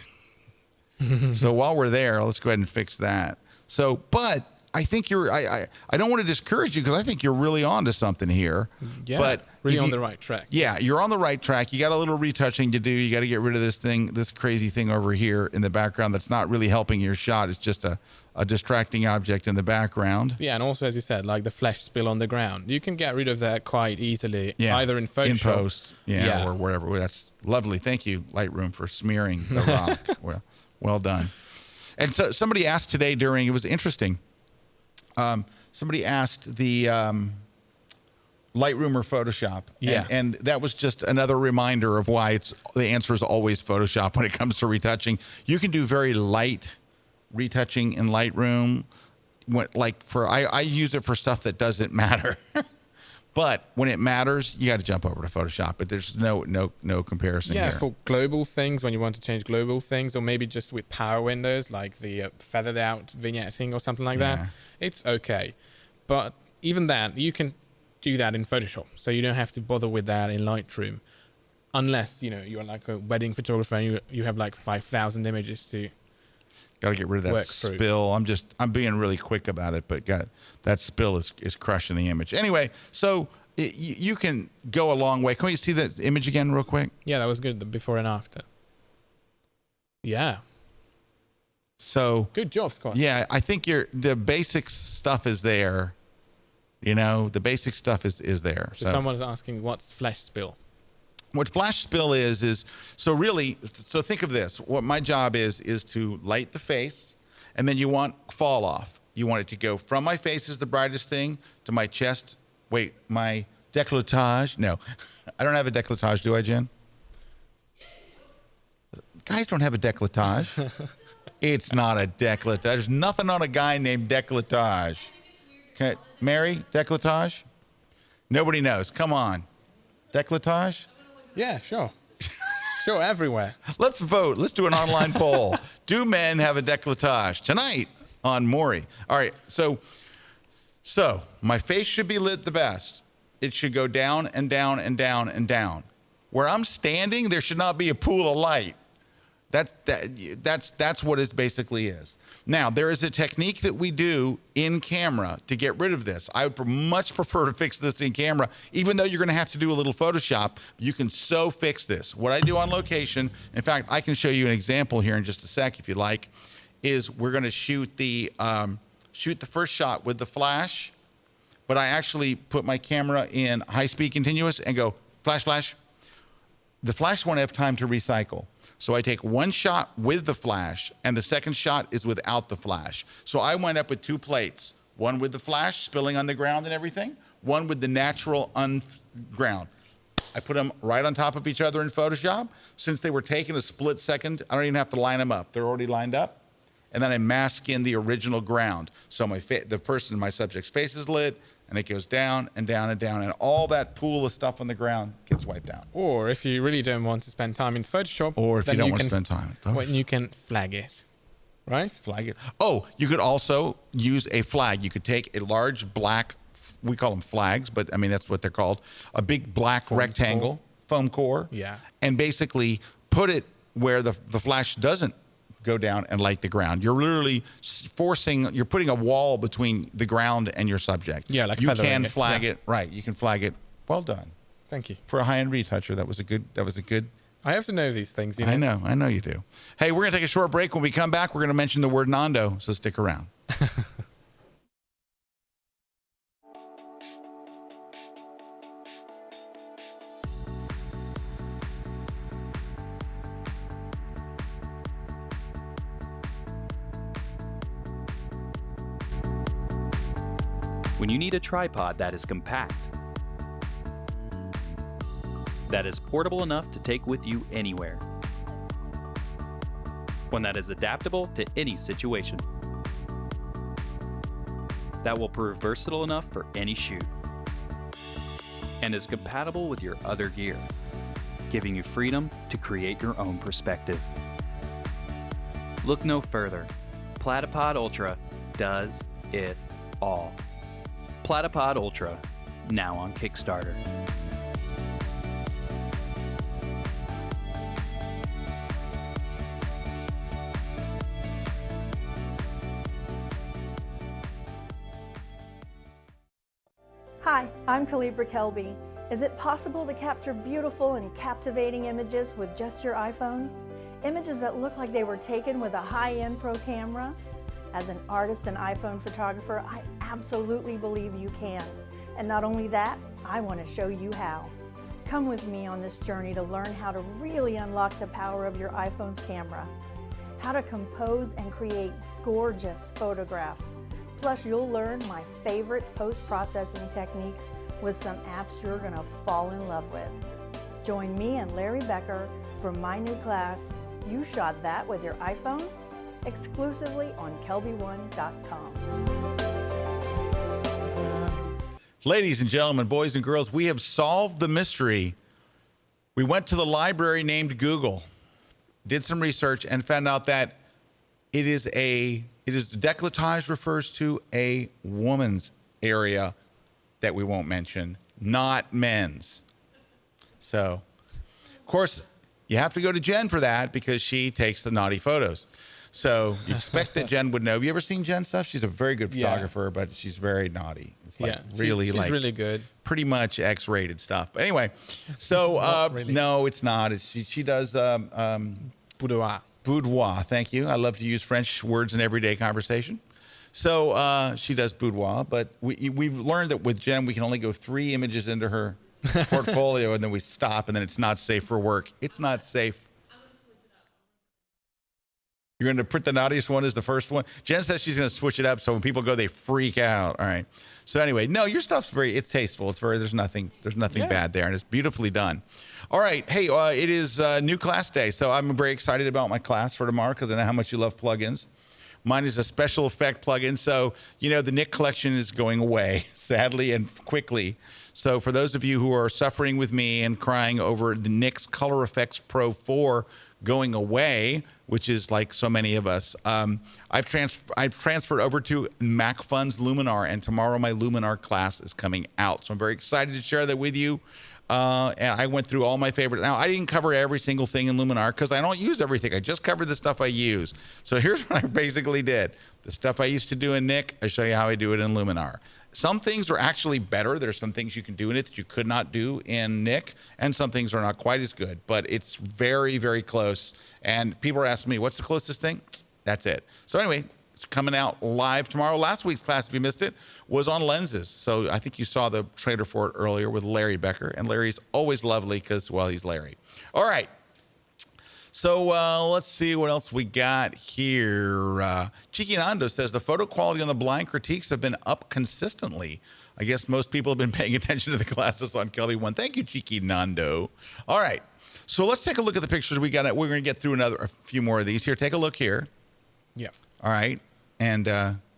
So while we're there, let's go ahead and fix that. So, but I think you're. I don't want to discourage you because I think you're really on to something here. Yeah, but really on the right track. Yeah, you're on the right track. You got a little retouching to do. You got to get rid of this crazy thing over here in the background that's not really helping your shot. It's just a distracting object in the background. Yeah, and also, as you said, like the flesh spill on the ground. You can get rid of that quite easily, either in Photoshop. In post, or wherever. That's lovely. Thank you, Lightroom, for smearing the rock. Well done. And so somebody asked today it was interesting. Somebody asked the Lightroom or Photoshop. And that was just another reminder of why the answer is always Photoshop when it comes to retouching. You can do very light retouching in Lightroom. I use it for stuff that doesn't matter. But when it matters, you got to jump over to Photoshop. But there's no comparison here. Yeah, for global things, when you want to change global things, or maybe just with power windows, like the feathered out vignetting or something like that, it's okay. But even that, you can do that in Photoshop. So you don't have to bother with that in Lightroom. Unless, you're like a wedding photographer and you have like 5,000 images to got to get rid of that spill. I'm being really quick about it, but that spill is crushing the image. Anyway, so you can go a long way. Can we see that image again real quick? Yeah, that was good, the before and after. Yeah. So good job, Scott. Yeah, I think the basic stuff is there. The basic stuff is there. So someone's asking, what's flesh spill? What flash spill is so think of this. What my job is to light the face, and then you want fall off. You want it to go from my face is the brightest thing to my chest. Wait, my décolletage? No, I don't have a décolletage, do I, Jen? Guys don't have a décolletage. It's not a décolletage. There's nothing on a guy named décolletage. Okay, Mary, décolletage? Nobody knows. Come on. Décolletage? Yeah, sure. Sure, everywhere. Let's vote. Let's do an online poll. Do men have a décolletage? Tonight on Maury. All right, so my face should be lit the best. It should go down and down and down and down. Where I'm standing, there should not be a pool of light. That's what it basically is. Now, there is a technique that we do in camera to get rid of this. I would much prefer to fix this in camera, even though you're going to have to do a little Photoshop. You can fix this. What I do on location, in fact, I can show you an example here in just a sec if you like, is we're going to shoot the first shot with the flash, but I actually put my camera in high-speed continuous and go flash, flash. The flash won't have time to recycle. So I take one shot with the flash, and the second shot is without the flash. So I wind up with two plates, one with the flash spilling on the ground and everything, one with the natural ground. I put them right on top of each other in Photoshop. Since they were taken a split second, I don't even have to line them up. They're already lined up. And then I mask in the original ground. So my subject's face is lit, and it goes down and down and down, and all that pool of stuff on the ground gets wiped out. Or if you really don't want to spend time in Photoshop, or if you don't want to spend time in Photoshop, when you can flag it, right? Flag it. Oh, you could also use a flag. You could take a large black, we call them flags, but I mean that's what they're called, a big black rectangle, foam core, and basically put it where the flash doesn't go down and light the ground. You're literally you're putting a wall between the ground and your subject. Yeah, like you can flag it, right? You can flag it. Well done. Thank you. For a high-end retoucher, that was a good. I have to know these things. I know you do. Hey, we're gonna take a short break. When we come back, we're gonna mention the word Nando, so stick around. When you need a tripod that is compact, that is portable enough to take with you anywhere, one that is adaptable to any situation, that will prove versatile enough for any shoot, and is compatible with your other gear, giving you freedom to create your own perspective. Look no further. Platypod Ultra does it all. Platypod Ultra, now on Kickstarter. Hi, I'm Calibra Kelby. Is it possible to capture beautiful and captivating images with just your iPhone? Images that look like they were taken with a high-end pro camera? As an artist and iPhone photographer, I absolutely believe you can. And not only that, I want to show you how. Come with me on this journey to learn how to really unlock the power of your iPhone's camera. How to compose and create gorgeous photographs. Plus, you'll learn my favorite post-processing techniques with some apps you're going to fall in love with. Join me and Larry Becker for my new class, You Shot That with Your iPhone, exclusively on kelbyone.com. Ladies and gentlemen, boys and girls, we have solved the mystery. We went to the library named Google, did some research, and found out that décolletage refers to a woman's area that we won't mention, not men's. So, of course, you have to go to Jen for that because she takes the naughty photos. So you expect that Jen would know. Have you ever seen Jen's stuff? She's a very good photographer, but she's very naughty. It's like she's like really good. Pretty much X-rated stuff. But anyway, so really. No, it's not. She does Boudoir. boudoir. Thank you. I love to use French words in everyday conversation. So she does boudoir, but we've learned that with Jen, we can only go 3 images into her portfolio, and then we stop, and then it's not safe for work. It's not safe. You're going to put the naughtiest one as the first one? Jen says she's going to switch it up so when people go, they freak out. All right. So anyway, no, your stuff's it's tasteful. There's nothing bad there, and it's beautifully done. All right. Hey, it is new class day, so I'm very excited about my class for tomorrow because I know how much you love plugins. Mine is a special effect plugin. So, the Nik collection is going away, sadly and quickly. So for those of you who are suffering with me and crying over the Nik's Color Effects Pro 4 going away, which is like so many of us, I've transferred over to MacFun's Luminar, and tomorrow my Luminar class is coming out. So I'm very excited to share that with you. And I went through all my favorite. Now, I didn't cover every single thing in Luminar because I don't use everything. I just covered the stuff I use. So here's what I basically did. The stuff I used to do in Nik, I show you how I do it in Luminar. Some things are actually better. There's some things you can do in it that you could not do in Nik, and some things are not quite as good, but it's very, very close. And people are asking me, what's the closest thing? That's it. So anyway, it's coming out live tomorrow. Last week's class, if you missed it, was on lenses. So I think you saw the trailer for it earlier with Larry Becker, and Larry's always lovely because, well, he's Larry. All right. So let's see what else we got here. Cheeky Nando says the photo quality on the blind critiques have been up consistently. I guess most people have been paying attention to the classes on Kelby One. Thank you, Cheeky Nando. All right. So let's take a look at the pictures we got. We're going to get through a few more of these here. Take a look here. Yeah. All right. And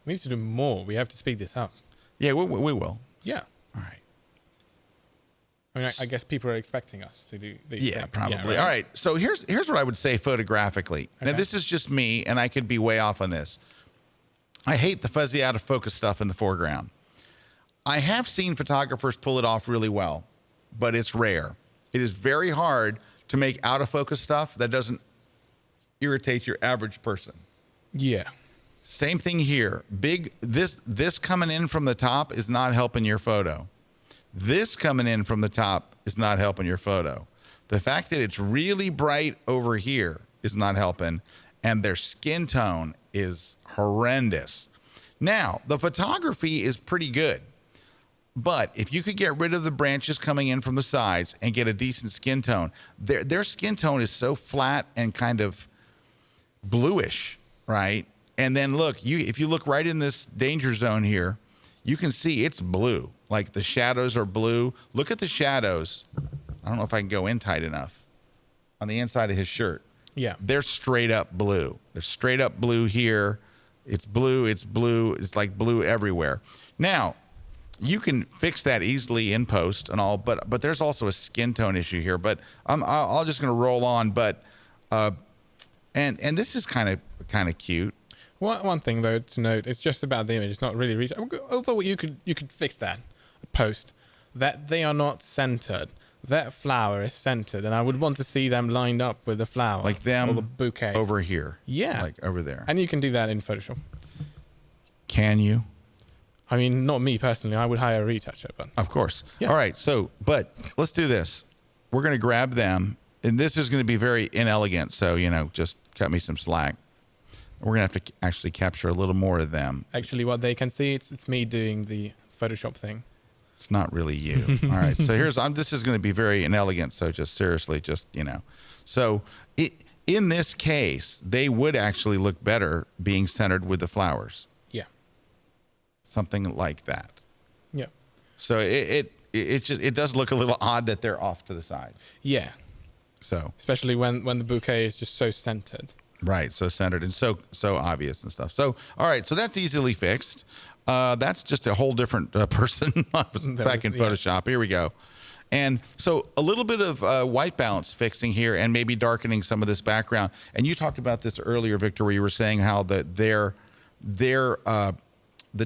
we need to do more. We have to speed this up. Yeah, we will. Yeah. All right. I mean, I guess people are expecting us to do these Yeah, things. probably. Yeah, right? All right. So here's what I would say photographically. Okay. Now, this is just me, and I could be way off on this. I hate the fuzzy out of focus stuff in the foreground. I have seen photographers pull it off really well, but it's rare. It is very hard to make out of focus stuff that doesn't irritate your average person. Yeah. Same thing here. This coming in from the top is not helping your photo. This coming in from the top is not helping your photo. The fact that it's really bright over here is not helping, and their skin tone is horrendous. Now, the photography is pretty good, but if you could get rid of the branches coming in from the sides and get a decent skin tone, their skin tone is so flat and kind of bluish, right? And then look, if you look right in this danger zone here, you can see it's blue. Like the shadows are blue. Look at the shadows. I don't know if I can go in tight enough. On the inside of his shirt. Yeah. They're straight up blue. They're straight up blue here. It's blue. It's blue. It's like blue everywhere. Now, you can fix that easily in post and all, but there's also a skin tone issue here. But I'm just going to roll on. But and this is kind of cute. One thing though to note, it's just about the image. It's not really although you could fix that post, that they are not centered. That flower is centered, and I would want to see them lined up with the flower, like them or the bouquet over here. Yeah, like over there. And you can do that in Photoshop. Can you? I mean, not me personally. I would hire a retoucher, but Of course. Yeah. All right. So, but let's do this. We're going to grab them, and this is going to be very inelegant. So, just cut me some slack. We're going to have to actually capture a little more of them. actually, what they can see, it's me doing the Photoshop thing. It's not really you. All right. So this is going to be very inelegant. So just seriously, So in this case, they would actually look better being centered with the flowers. Yeah. Something like that. Yeah. So it does look a little odd that they're off to the side. Yeah. So Especially when the bouquet is just so centered. right, so centered and so obvious and stuff. So all right, so that's easily fixed. That's just a whole different person. Back in Photoshop. Here we go. And so a little bit of white balance fixing here, and maybe darkening some of this background. And you talked about this earlier, Victor, where you were saying how the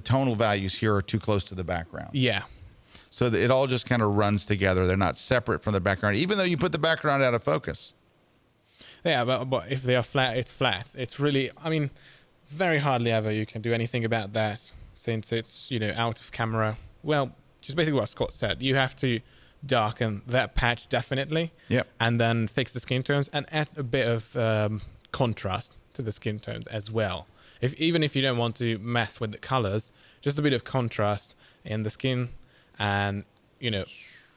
tonal values here are too close to the background. Yeah. So that it all just kind of runs together. They're not separate from the background, even though you put the background out of focus. Yeah, but if they are flat, it's flat. It's really, I mean, very hardly ever you can do anything about that since it's, out of camera. Well, just basically what Scott said. You have to darken that patch definitely. Yep. And then fix the skin tones and add a bit of contrast to the skin tones as well. Even if you don't want to mess with the colors, just a bit of contrast in the skin and, in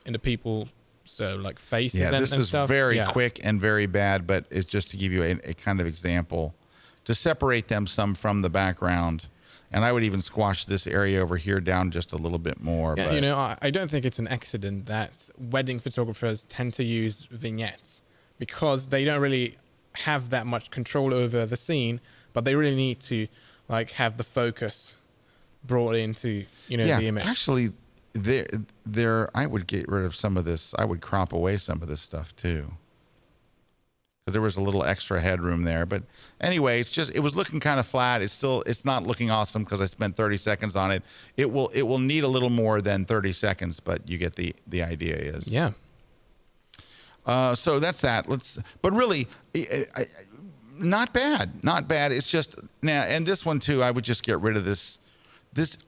the people, so like faces and this is stuff. very quick and very bad, but it's just to give you a kind of example to separate them some from the background. And I would even squash this area over here down just a little bit more. Yeah, but I don't think it's an accident that wedding photographers tend to use vignettes because they don't really have that much control over the scene, but they really need to have the focus brought into, the image. Actually, I would get rid of some of this. I would crop away some of this stuff too, because there was a little extra headroom there. But anyway, it was looking kind of flat. It's not looking awesome because I spent 30 seconds on it. It will need a little more than 30 seconds, but you get the idea is. Yeah. So that's that. But really, not bad. It's just now, and this one too, I would just get rid of this.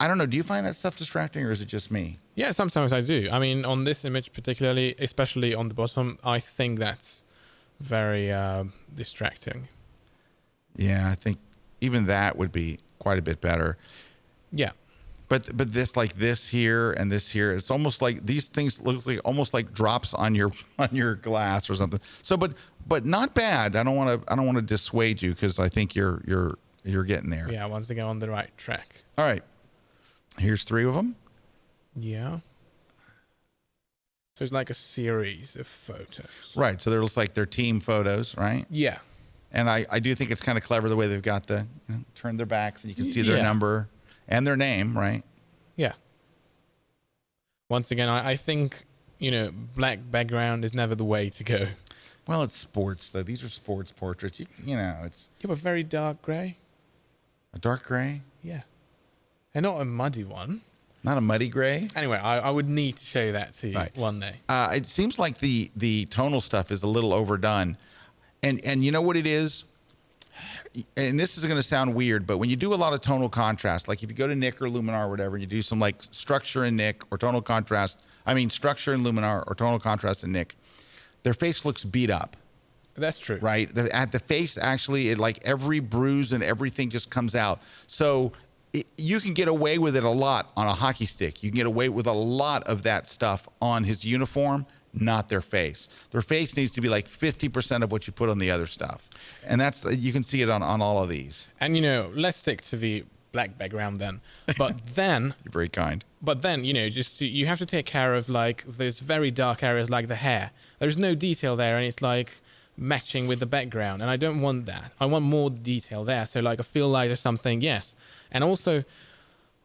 I don't know. Do you find that stuff distracting, or is it just me? Yeah, sometimes I do. I mean, on this image particularly, especially on the bottom, I think that's very distracting. Yeah, I think even that would be quite a bit better. Yeah. But this here and this here, it's almost like these things look like almost like drops on your glass or something. So, but not bad. I don't want to dissuade you because I think you're getting there. Yeah, once again on the right track. All right. Here's 3 of them. Yeah. So it's like a series of photos. Right. So they're like they're team photos, right? Yeah. And I do think it's kind of clever the way they've got turned their backs and you can see their number and their name, right? Yeah. Once again, I think, black background is never the way to go. Well, it's sports, though. These are sports portraits. It's... You have a very dark gray. A dark gray? Yeah. And not a muddy one. Not a muddy gray? Anyway, I would need to show that to you one day. It seems like the tonal stuff is a little overdone. And you know what it is? And this is going to sound weird, but when you do a lot of tonal contrast, like if you go to Nik or Luminar or whatever, you do some like structure in Nik or tonal contrast. I mean, structure in Luminar or tonal contrast in Nik. Their face looks beat up. That's true. Right? At the face, actually, it like every bruise and everything just comes out. So you can get away with it a lot on a hockey stick. You can get away with a lot of that stuff on his uniform, not their face. Their face needs to be like 50% of what you put on the other stuff. And you can see it on all of these. And, let's stick to the black background then. But then... You're very kind. But then, you have to take care of like those very dark areas like the hair. There's no detail there and it's like matching with the background. And I don't want that. I want more detail there. So like a fill light or something, yes. And also,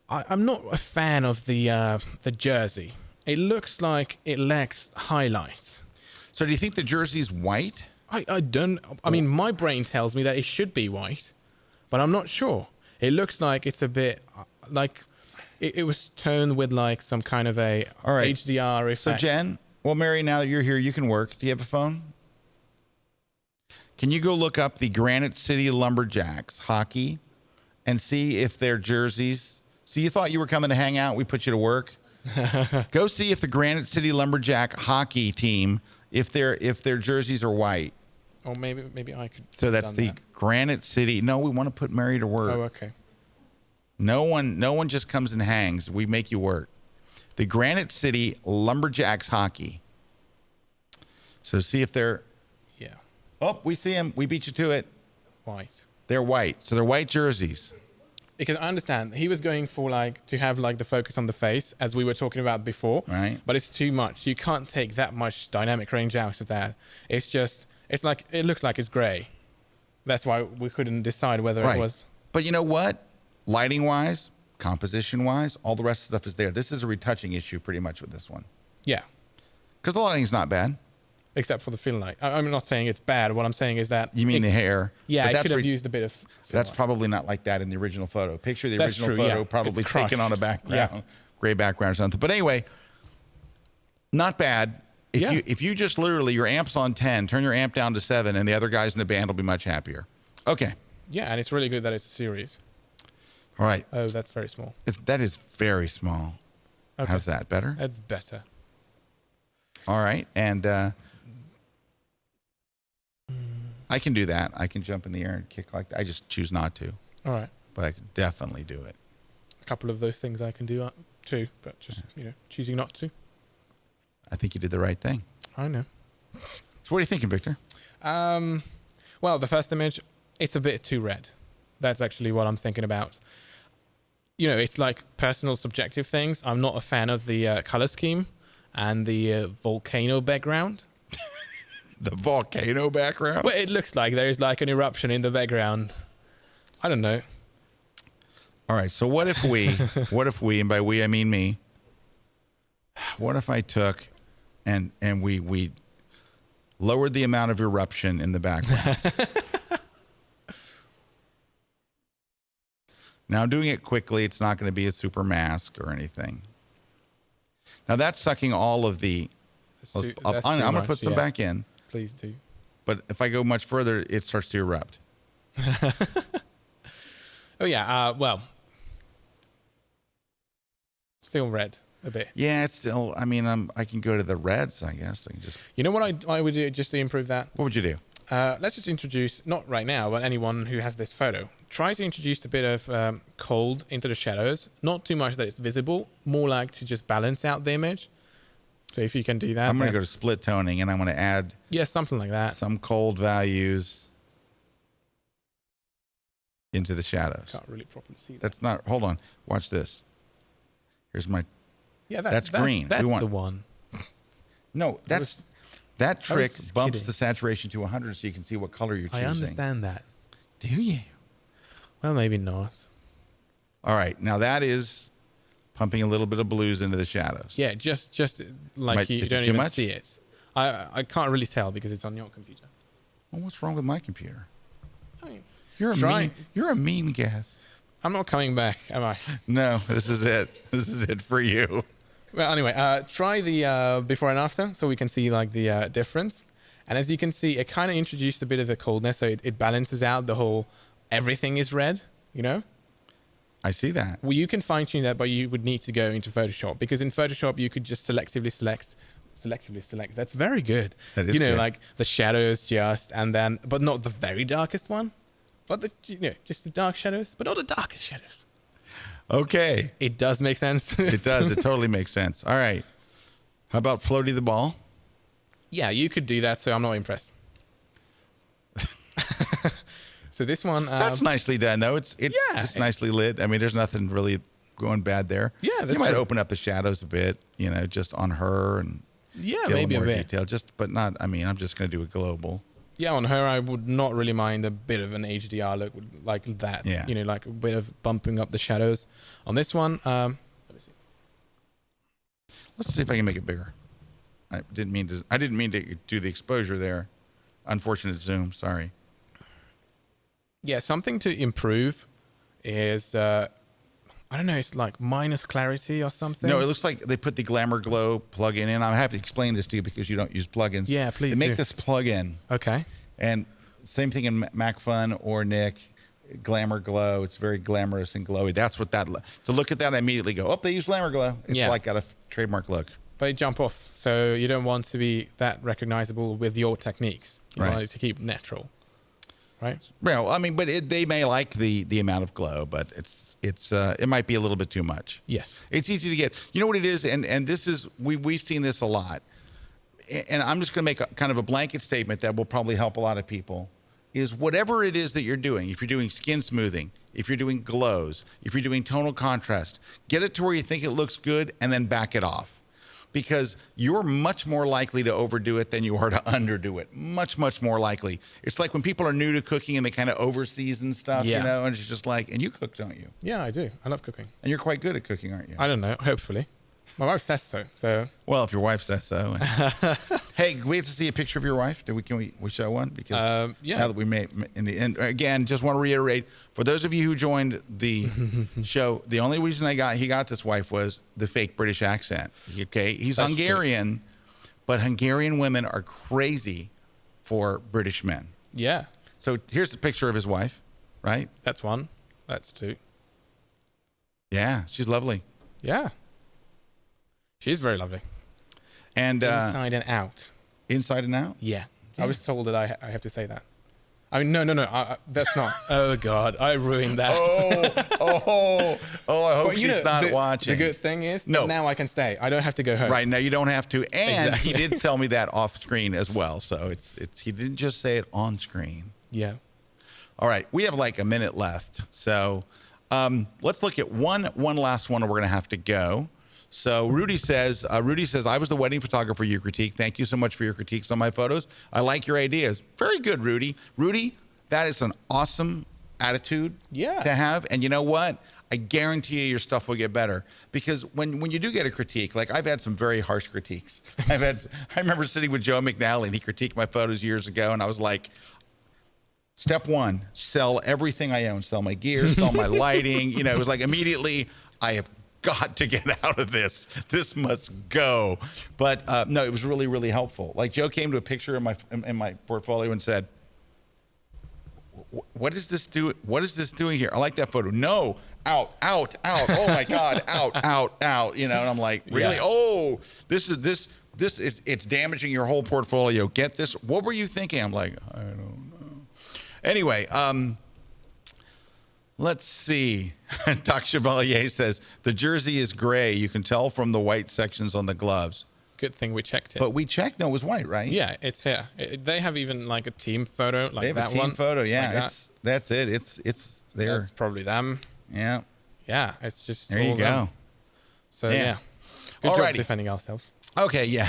I'm not a fan of the jersey. It looks like it lacks highlights. So do you think the jersey's white? I don't... I mean, my brain tells me that it should be white, but I'm not sure. It looks like it's a bit... like it was toned with like some kind of a HDR effect. So Jen, well, Mary, now that you're here, you can work. Do you have a phone? Can you go look up the Granite City Lumberjacks hockey and see if their jerseys So you thought you were coming to hang out? We put you to work. Go see if the Granite City Lumberjack hockey team, if their jerseys are white. Or maybe I could. So that's the Granite City. No, we want to put Mary to work. Oh, okay. No one just comes and hangs. We make you work. The Granite City Lumberjacks hockey. So see if they're. Yeah. Oh, we see them. We beat you to it. White. They're white. So they're white jerseys. Because I understand he was going for like to have like the focus on the face as we were talking about before. Right. But it's too much. You can't take that much dynamic range out of that. It's like it looks like it's gray. That's why we couldn't decide whether it was. But you know what? Lighting wise, composition wise, all the rest of the stuff is there. This is a retouching issue pretty much with this one. Yeah. Because the lighting's not bad. Except for the fill light. I'm not saying it's bad. What I'm saying is that... You mean the hair? Yeah, I could have used a bit of... That's probably not like that in the original photo. Picture the original photo probably taken on a background, gray background or something. But anyway, not bad. If you just literally, your amp's on 10, turn your amp down to 7, and the other guys in the band will be much happier. Okay. Yeah, and it's really good that it's a series. All right. Oh, that's very small. That is very small. Okay. How's that? Better? That's better. All right. And I can do that. I can jump in the air and kick like that. I just choose not to. All right. But I could definitely do it. A couple of those things I can do too, but just, choosing not to. I think you did the right thing. I know. So what are you thinking, Victor? Well, the first image, it's a bit too red. That's actually what I'm thinking about. It's like personal subjective things. I'm not a fan of the color scheme and the volcano background. The volcano background? Well, it looks like there is like an eruption in the background. I don't know. All right. So what if we, and by we, I mean me, what if I took and we lowered the amount of eruption in the background? Now, I'm doing it quickly. It's not going to be a super mask or anything. Now, that's sucking all of the... I'm going to put some back in. Please do. But if I go much further, it starts to erupt. Oh, yeah. Well, still red a bit. Yeah, it's still... I mean, I can go to the reds, I guess. I can just... You know what I would do just to improve that? What would you do? Let's just introduce, not right now, but anyone who has this photo. Try to introduce a bit of cold into the shadows. Not too much that it's visible, more like to just balance out the image. So if you can do that. I'm going to go to split toning and I'm going to add. Yeah, something like that. Some cold values into the shadows. Can't really properly see that. That's not, hold on. Watch this. Here's my. Yeah, that's green. That's the one. No, that trick bumps the saturation to 100 so you can see what color you're choosing. I understand that. Do you? Well, maybe not. All right. Now that is pumping a little bit of blues into the shadows. Yeah, just like you don't even see it. I can't really tell because it's on your computer. Well, what's wrong with my computer? I mean, you're a mean guest. I'm not coming back, am I? No, this is it. This is it for you. Well, anyway, try the before and after so we can see like the difference. And as you can see, it kind of introduced a bit of the coldness, so it balances out the whole everything is red, I see that. Well, you can fine-tune that, but you would need to go into Photoshop because in Photoshop you could just selectively select. That's very good. That is good. Like the shadows but not the very darkest one, but just the dark shadows, but not the darkest shadows. Okay. It does make sense. It does. It totally makes sense. All right. How about Floaty the Ball? Yeah, you could do that, so I'm not impressed. So this one... that's nicely done, though. It's nicely lit. I mean, there's nothing really going bad there. Yeah, you might open up the shadows a bit, just on her and maybe a bit. Detail. But not, I'm just going to do it global. Yeah, on her, I would not really mind a bit of an HDR look like that. Yeah. Like a bit of bumping up the shadows. On this one, let me see. Let's see if I can make it bigger. I didn't mean to do the exposure there. Unfortunate zoom. Sorry. Yeah, something to improve is I don't know. It's like minus clarity or something. No, it looks like they put the Glamour Glow plugin in. I have to explain this to you because you don't use plugins. Yeah, please. They make this plugin. Okay. And same thing in MacFun or Nick Glamour Glow. It's very glamorous and glowy. That's what to look at that, I immediately go, oh, they use Glamour Glow. It's like got a trademark look. But they jump off, so you don't want to be that recognizable with your techniques. You want it to keep natural, right? Well, I mean, but they may like the amount of glow, but it might be a little bit too much. Yes. It's easy to get. You know what it is, and this is we've seen this a lot, and I'm just going to make kind of a blanket statement that will probably help a lot of people. Is whatever it is that you're doing, if you're doing skin smoothing, if you're doing glows, if you're doing tonal contrast, get it to where you think it looks good and then back it off. Because you're much more likely to overdo it than you are to underdo it. Much, much more likely. It's like when people are new to cooking and they kind of overseason stuff, you know, and it's just like, and you cook, don't you? Yeah, I do. I love cooking. And you're quite good at cooking, aren't you? I don't know, hopefully. My wife says so. So well, if your wife says so. Hey, we have to see a picture of your wife. Can we show one? Because now that we made in the end, again, just want to reiterate for those of you who joined the show, the only reason he got this wife was the fake British accent. Okay, he's That's Hungarian, but Hungarian women are crazy for British men. Yeah. So here's the picture of his wife. Right. That's one. That's two. Yeah, she's lovely. Yeah. She's very lovely. And inside and out. Inside and out? Yeah. I was told that I have to say that. I mean, no. That's not. Oh, God. I ruined that. I hope she's not watching. The good thing is now I can stay. I don't have to go home. Right. Now you don't have to. And he did tell me that off screen as well. So he didn't just say it on screen. Yeah. All right. We have like a minute left. So let's look at one last one, and we're going to have to go. So Rudy says, I was the wedding photographer you critique. Thank you so much for your critiques on my photos. I like your ideas. Very good, Rudy. Rudy, that is an awesome attitude to have. And you know what? I guarantee you your stuff will get better. Because when you do get a critique, like I've had some very harsh critiques. I remember sitting with Joe McNally and he critiqued my photos years ago. And I was like, step one, sell everything I own. Sell my gear, sell my lighting. You know, it was like immediately I have got to get out of this. This must go. But no, it was really, really helpful. Like Joe came to a picture in my portfolio and said, what is this doing? What is this doing here? I like that photo. No, out. Oh my God, out. You know, and I'm like, really? Yeah. Oh, this is it's damaging your whole portfolio. Get this. What were you thinking? I'm like, I don't know. Anyway, let's see. Doc Chevalier says, the jersey is gray. You can tell from the white sections on the gloves. Good thing we checked it. But we checked. No, it was white, right? Yeah, it's here. They have even like a team photo like that one. They have a team photo, yeah. Like that's it. It's there. That's probably them. Yeah. Yeah, it's just there you go. Them. So, yeah. Good job defending ourselves. Okay, yeah.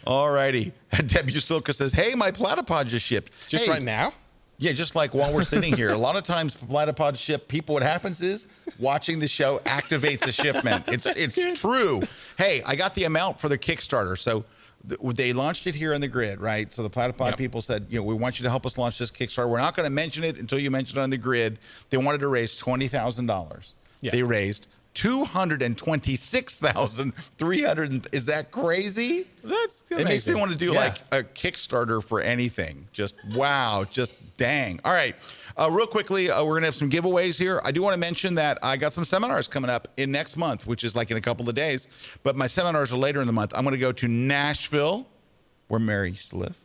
All righty. Deb Usilka says, hey, my platypod just shipped. Just right now? Yeah, just like while we're sitting here. A lot of times platypod ship, what happens is watching the show activates a shipment. It's true. Hey, I got the amount for the Kickstarter. So they launched it here on the grid, right? So the platypod people said, we want you to help us launch this Kickstarter. We're not going to mention it until you mention it on the grid. They wanted to raise $20,000. Yeah. They raised $226,300. Is that crazy? That's amazing. It makes me want to do like a Kickstarter for anything. Just wow, just dang. All right, real quickly, we're gonna have some giveaways here. I do want to mention that I got some seminars coming up in next month, which is like in a couple of days. But my seminars are later in the month. I'm gonna go to Nashville, where Mary used to live.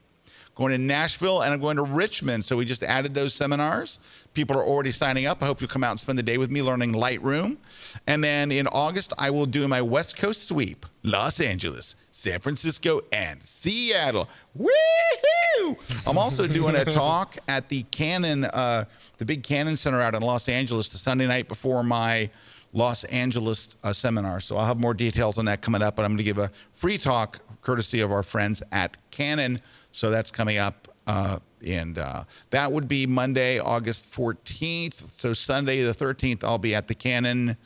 Going to Nashville, and I'm going to Richmond. So we just added those seminars. People are already signing up. I hope you'll come out and spend the day with me learning Lightroom. And then in August, I will do my West Coast sweep. Los Angeles, San Francisco, and Seattle. Woohoo! I'm also doing a talk at the Canon, the big Canon Center out in Los Angeles, the Sunday night before my Los Angeles seminar. So I'll have more details on that coming up, but I'm going to give a free talk courtesy of our friends at Canon. So that's coming up, and that would be Monday, August 14th. So Sunday the 13th, I'll be at the Canon.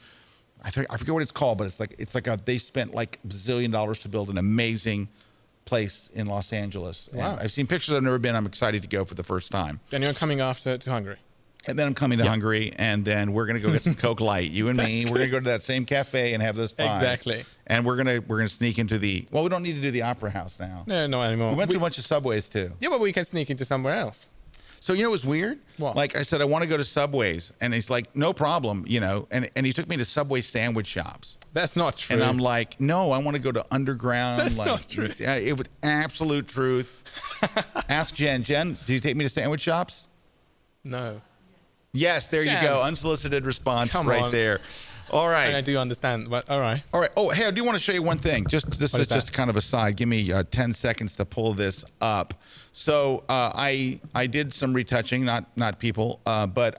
I forget what it's called, but it's like they spent like $1 bazillion to build an amazing place in Los Angeles. Wow. And I've seen pictures. I've never been. I'm excited to go for the first time. And you're coming after to Hungary. And then I'm coming to Hungary, and then we're gonna go get some Coke Light. You and me, we're gonna go to that same cafe and have those pies. Exactly. And we're gonna sneak into the. Well, we don't need to do the Opera House now. No, not anymore. We went to a bunch of subways too. Yeah, but we can sneak into somewhere else. So you know what's weird? What? Like I said, I want to go to Subways, and he's like, no problem, you know. And he took me to Subway sandwich shops. That's not true. And I'm like, no, I want to go to underground. That's like, not true. It would absolute truth. Ask Jen. Jen, do you take me to sandwich shops? No. Yes, there you Jen. go. Unsolicited response Come right on. there. All right. I do understand, but all right. All right. Oh, hey, I do want to show you one thing. This is is just that? kind of a side. Give me 10 seconds to pull this up. So I did some retouching, not people, but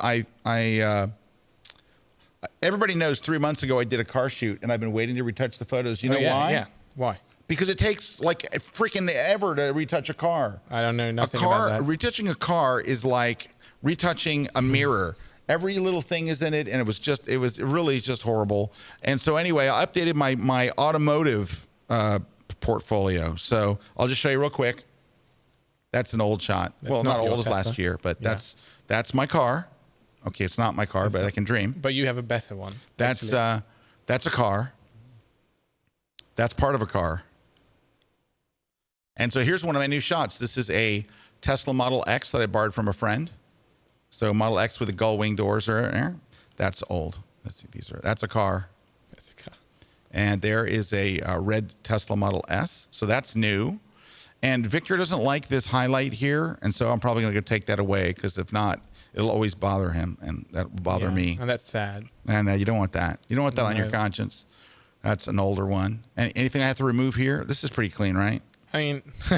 everybody knows 3 months ago I did a car shoot, and I've been waiting to retouch the photos. You know why? Yeah. Why? Because it takes like freaking ever to retouch a car. I don't know nothing a car, about that. Retouching a car is like retouching a mirror. Every little thing is in it, and it was really just horrible. And so anyway, I updated my automotive portfolio. So I'll just show you real quick. That's an old shot. Well, not your old as last Tesla. year, but Yeah. that's my car. Okay, it's not my car, but I can dream. But you have a better one. That's actually. that's a car. That's part of a car. And so here's one of my new shots. This is a Tesla Model X that I borrowed from a friend. So Model X with the gull wing doors are there. That's old. Let's see, that's a car. That's a car. And there is a red Tesla Model S. So that's new. And Viktor doesn't like this highlight here. And so I'm probably going to go take that away, because if not, it'll always bother him, and that will bother me. And that's sad. And you don't want that. You don't want that on your No. conscience. That's an older one. And anything I have to remove here? This is pretty clean, right? I mean, do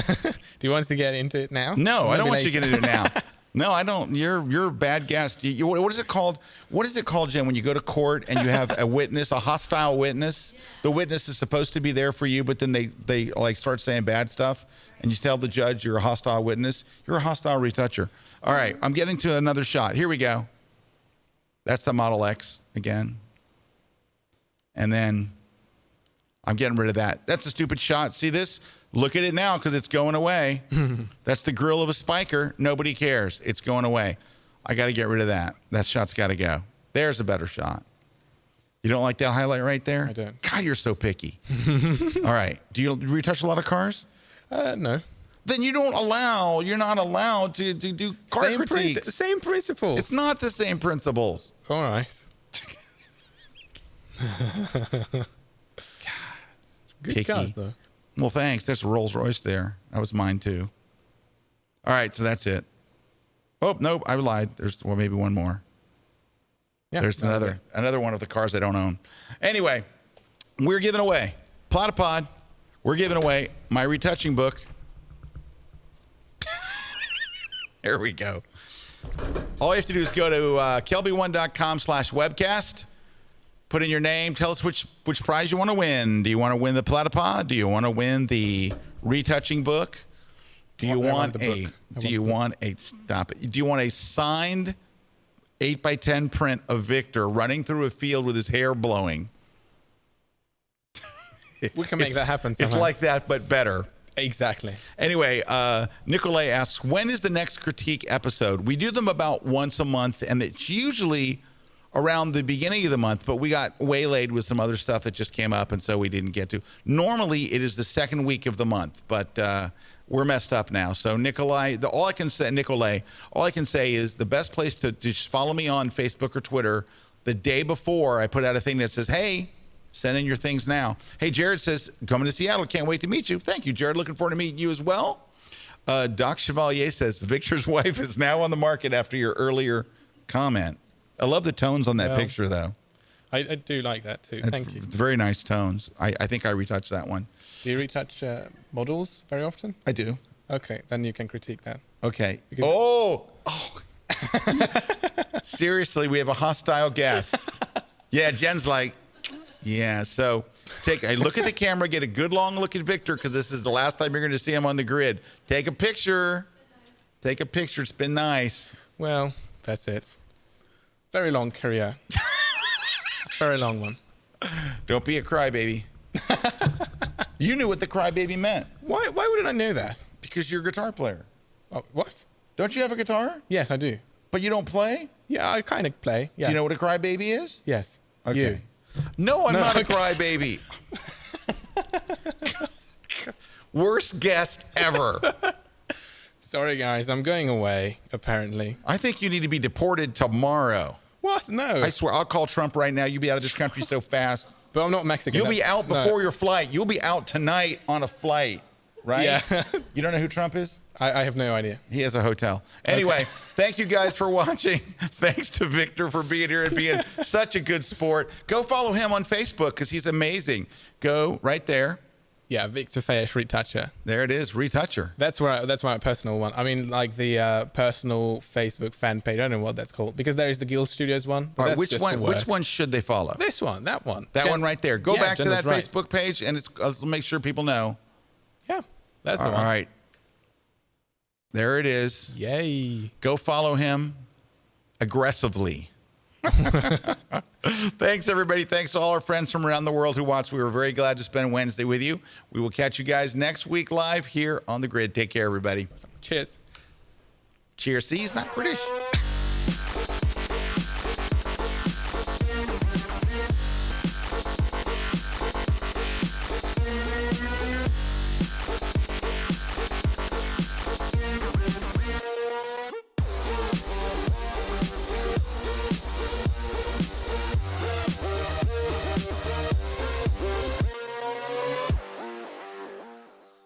you want us to get into it now? No, I don't Maybe want you to later. get into it now. No, I don't. You're a bad guest. What is it called? What is it called, Jen, when you go to court and you have a witness, a hostile witness? The witness is supposed to be there for you, but then they like start saying bad stuff, and you tell the judge you're a hostile witness. You're a hostile retoucher. All right, I'm getting to another shot. Here we go. That's the Model X again. And then I'm getting rid of that. That's a stupid shot. See this? Look at it now, because it's going away. That's the grill of a spiker. Nobody cares. It's going away. I got to get rid of that. That shot's got to go. There's a better shot. You don't like that highlight right there? I don't. God, you're so picky. All right. Do you retouch a lot of cars? No. Then you're not allowed to do car critiques. Same principles. It's not the same principles. All right. Good Picky. cars, though. Well, thanks. There's a Rolls Royce there. That was mine too. All right, so that's it. Oh, nope, I lied. There's maybe one more. Yeah, There's that was another one of the cars I don't own. Anyway, we're giving away Platypod. We're giving away my retouching book. There we go. All you have to do is go to kelby1.com/webcast. Put in your name. Tell us which prize you want to win. Do you want to win the Platypod? Do you want to win the retouching book? Do you want a signed 8x10 print of Viktor running through a field with his hair blowing? We can make that happen somehow. It's like that, but better. Exactly. Anyway, Nicolay asks, when is the next critique episode? We do them about once a month, and it's usually around the beginning of the month, but we got waylaid with some other stuff that just came up, and so we didn't get to. Normally, it is the second week of the month, but we're messed up now. So, Nicolay, all I can say is the best place to just follow me on Facebook or Twitter. The day before, I put out a thing that says, hey, send in your things now. Hey, Jared says, coming to Seattle. Can't wait to meet you. Thank you, Jared. Looking forward to meeting you as well. Doc Chevalier says, Victor's wife is now on the market after your earlier comment. I love the tones on that picture, though. I do like that, too. Thank you. Very nice tones. I think I retouched that one. Do you retouch models very often? I do. Okay, then you can critique that. Okay. Because- Oh! Seriously, we have a hostile guest. Yeah, Jen's like, yeah. So take a look at the camera, get a good long look at Viktor, because this is the last time you're going to see him on the grid. Take a picture. Take a picture. It's been nice. Well, that's it. Very long career. Very long one. Don't be a crybaby. You knew what the crybaby meant Why wouldn't I know that? because you're a guitar player. Oh, what? Don't you have a guitar? Yes, I do. But you don't play? Yeah, I kind of play. Yeah. Do you know what a crybaby is? Yes. Okay. You. No, I'm No, not a okay. crybaby. Worst guest ever. Sorry, guys. I'm going away, apparently. I think you need to be deported tomorrow. What? No. I swear, I'll call Trump right now. You'll be out of this country so fast. But I'm not Mexican. You'll be out before your flight. You'll be out tonight on a flight, right? Yeah. You don't know who Trump is? I have no idea. He has a hotel. Anyway, Thank you guys for watching. Thanks to Viktor for being here and being such a good sport. Go follow him on Facebook because he's amazing. Go right there. Yeah, Viktor Fejes, Retoucher. There it is, Retoucher. That's my personal one. I mean, like the personal Facebook fan page. I don't know what that's called because there is the Guild Studios one. All right, which one should they follow? This one, that one. That one right there. Go back to that right. Facebook page and let's make sure people know. Yeah, that's the one. All right. There it is. Yay. Go follow him aggressively. Thanks, everybody. Thanks to all our friends from around the world who watched. We were very glad to spend Wednesday with you. We will catch you guys next week live here on The Grid. Take care, everybody. Cheers. Cheers. See, he's not British.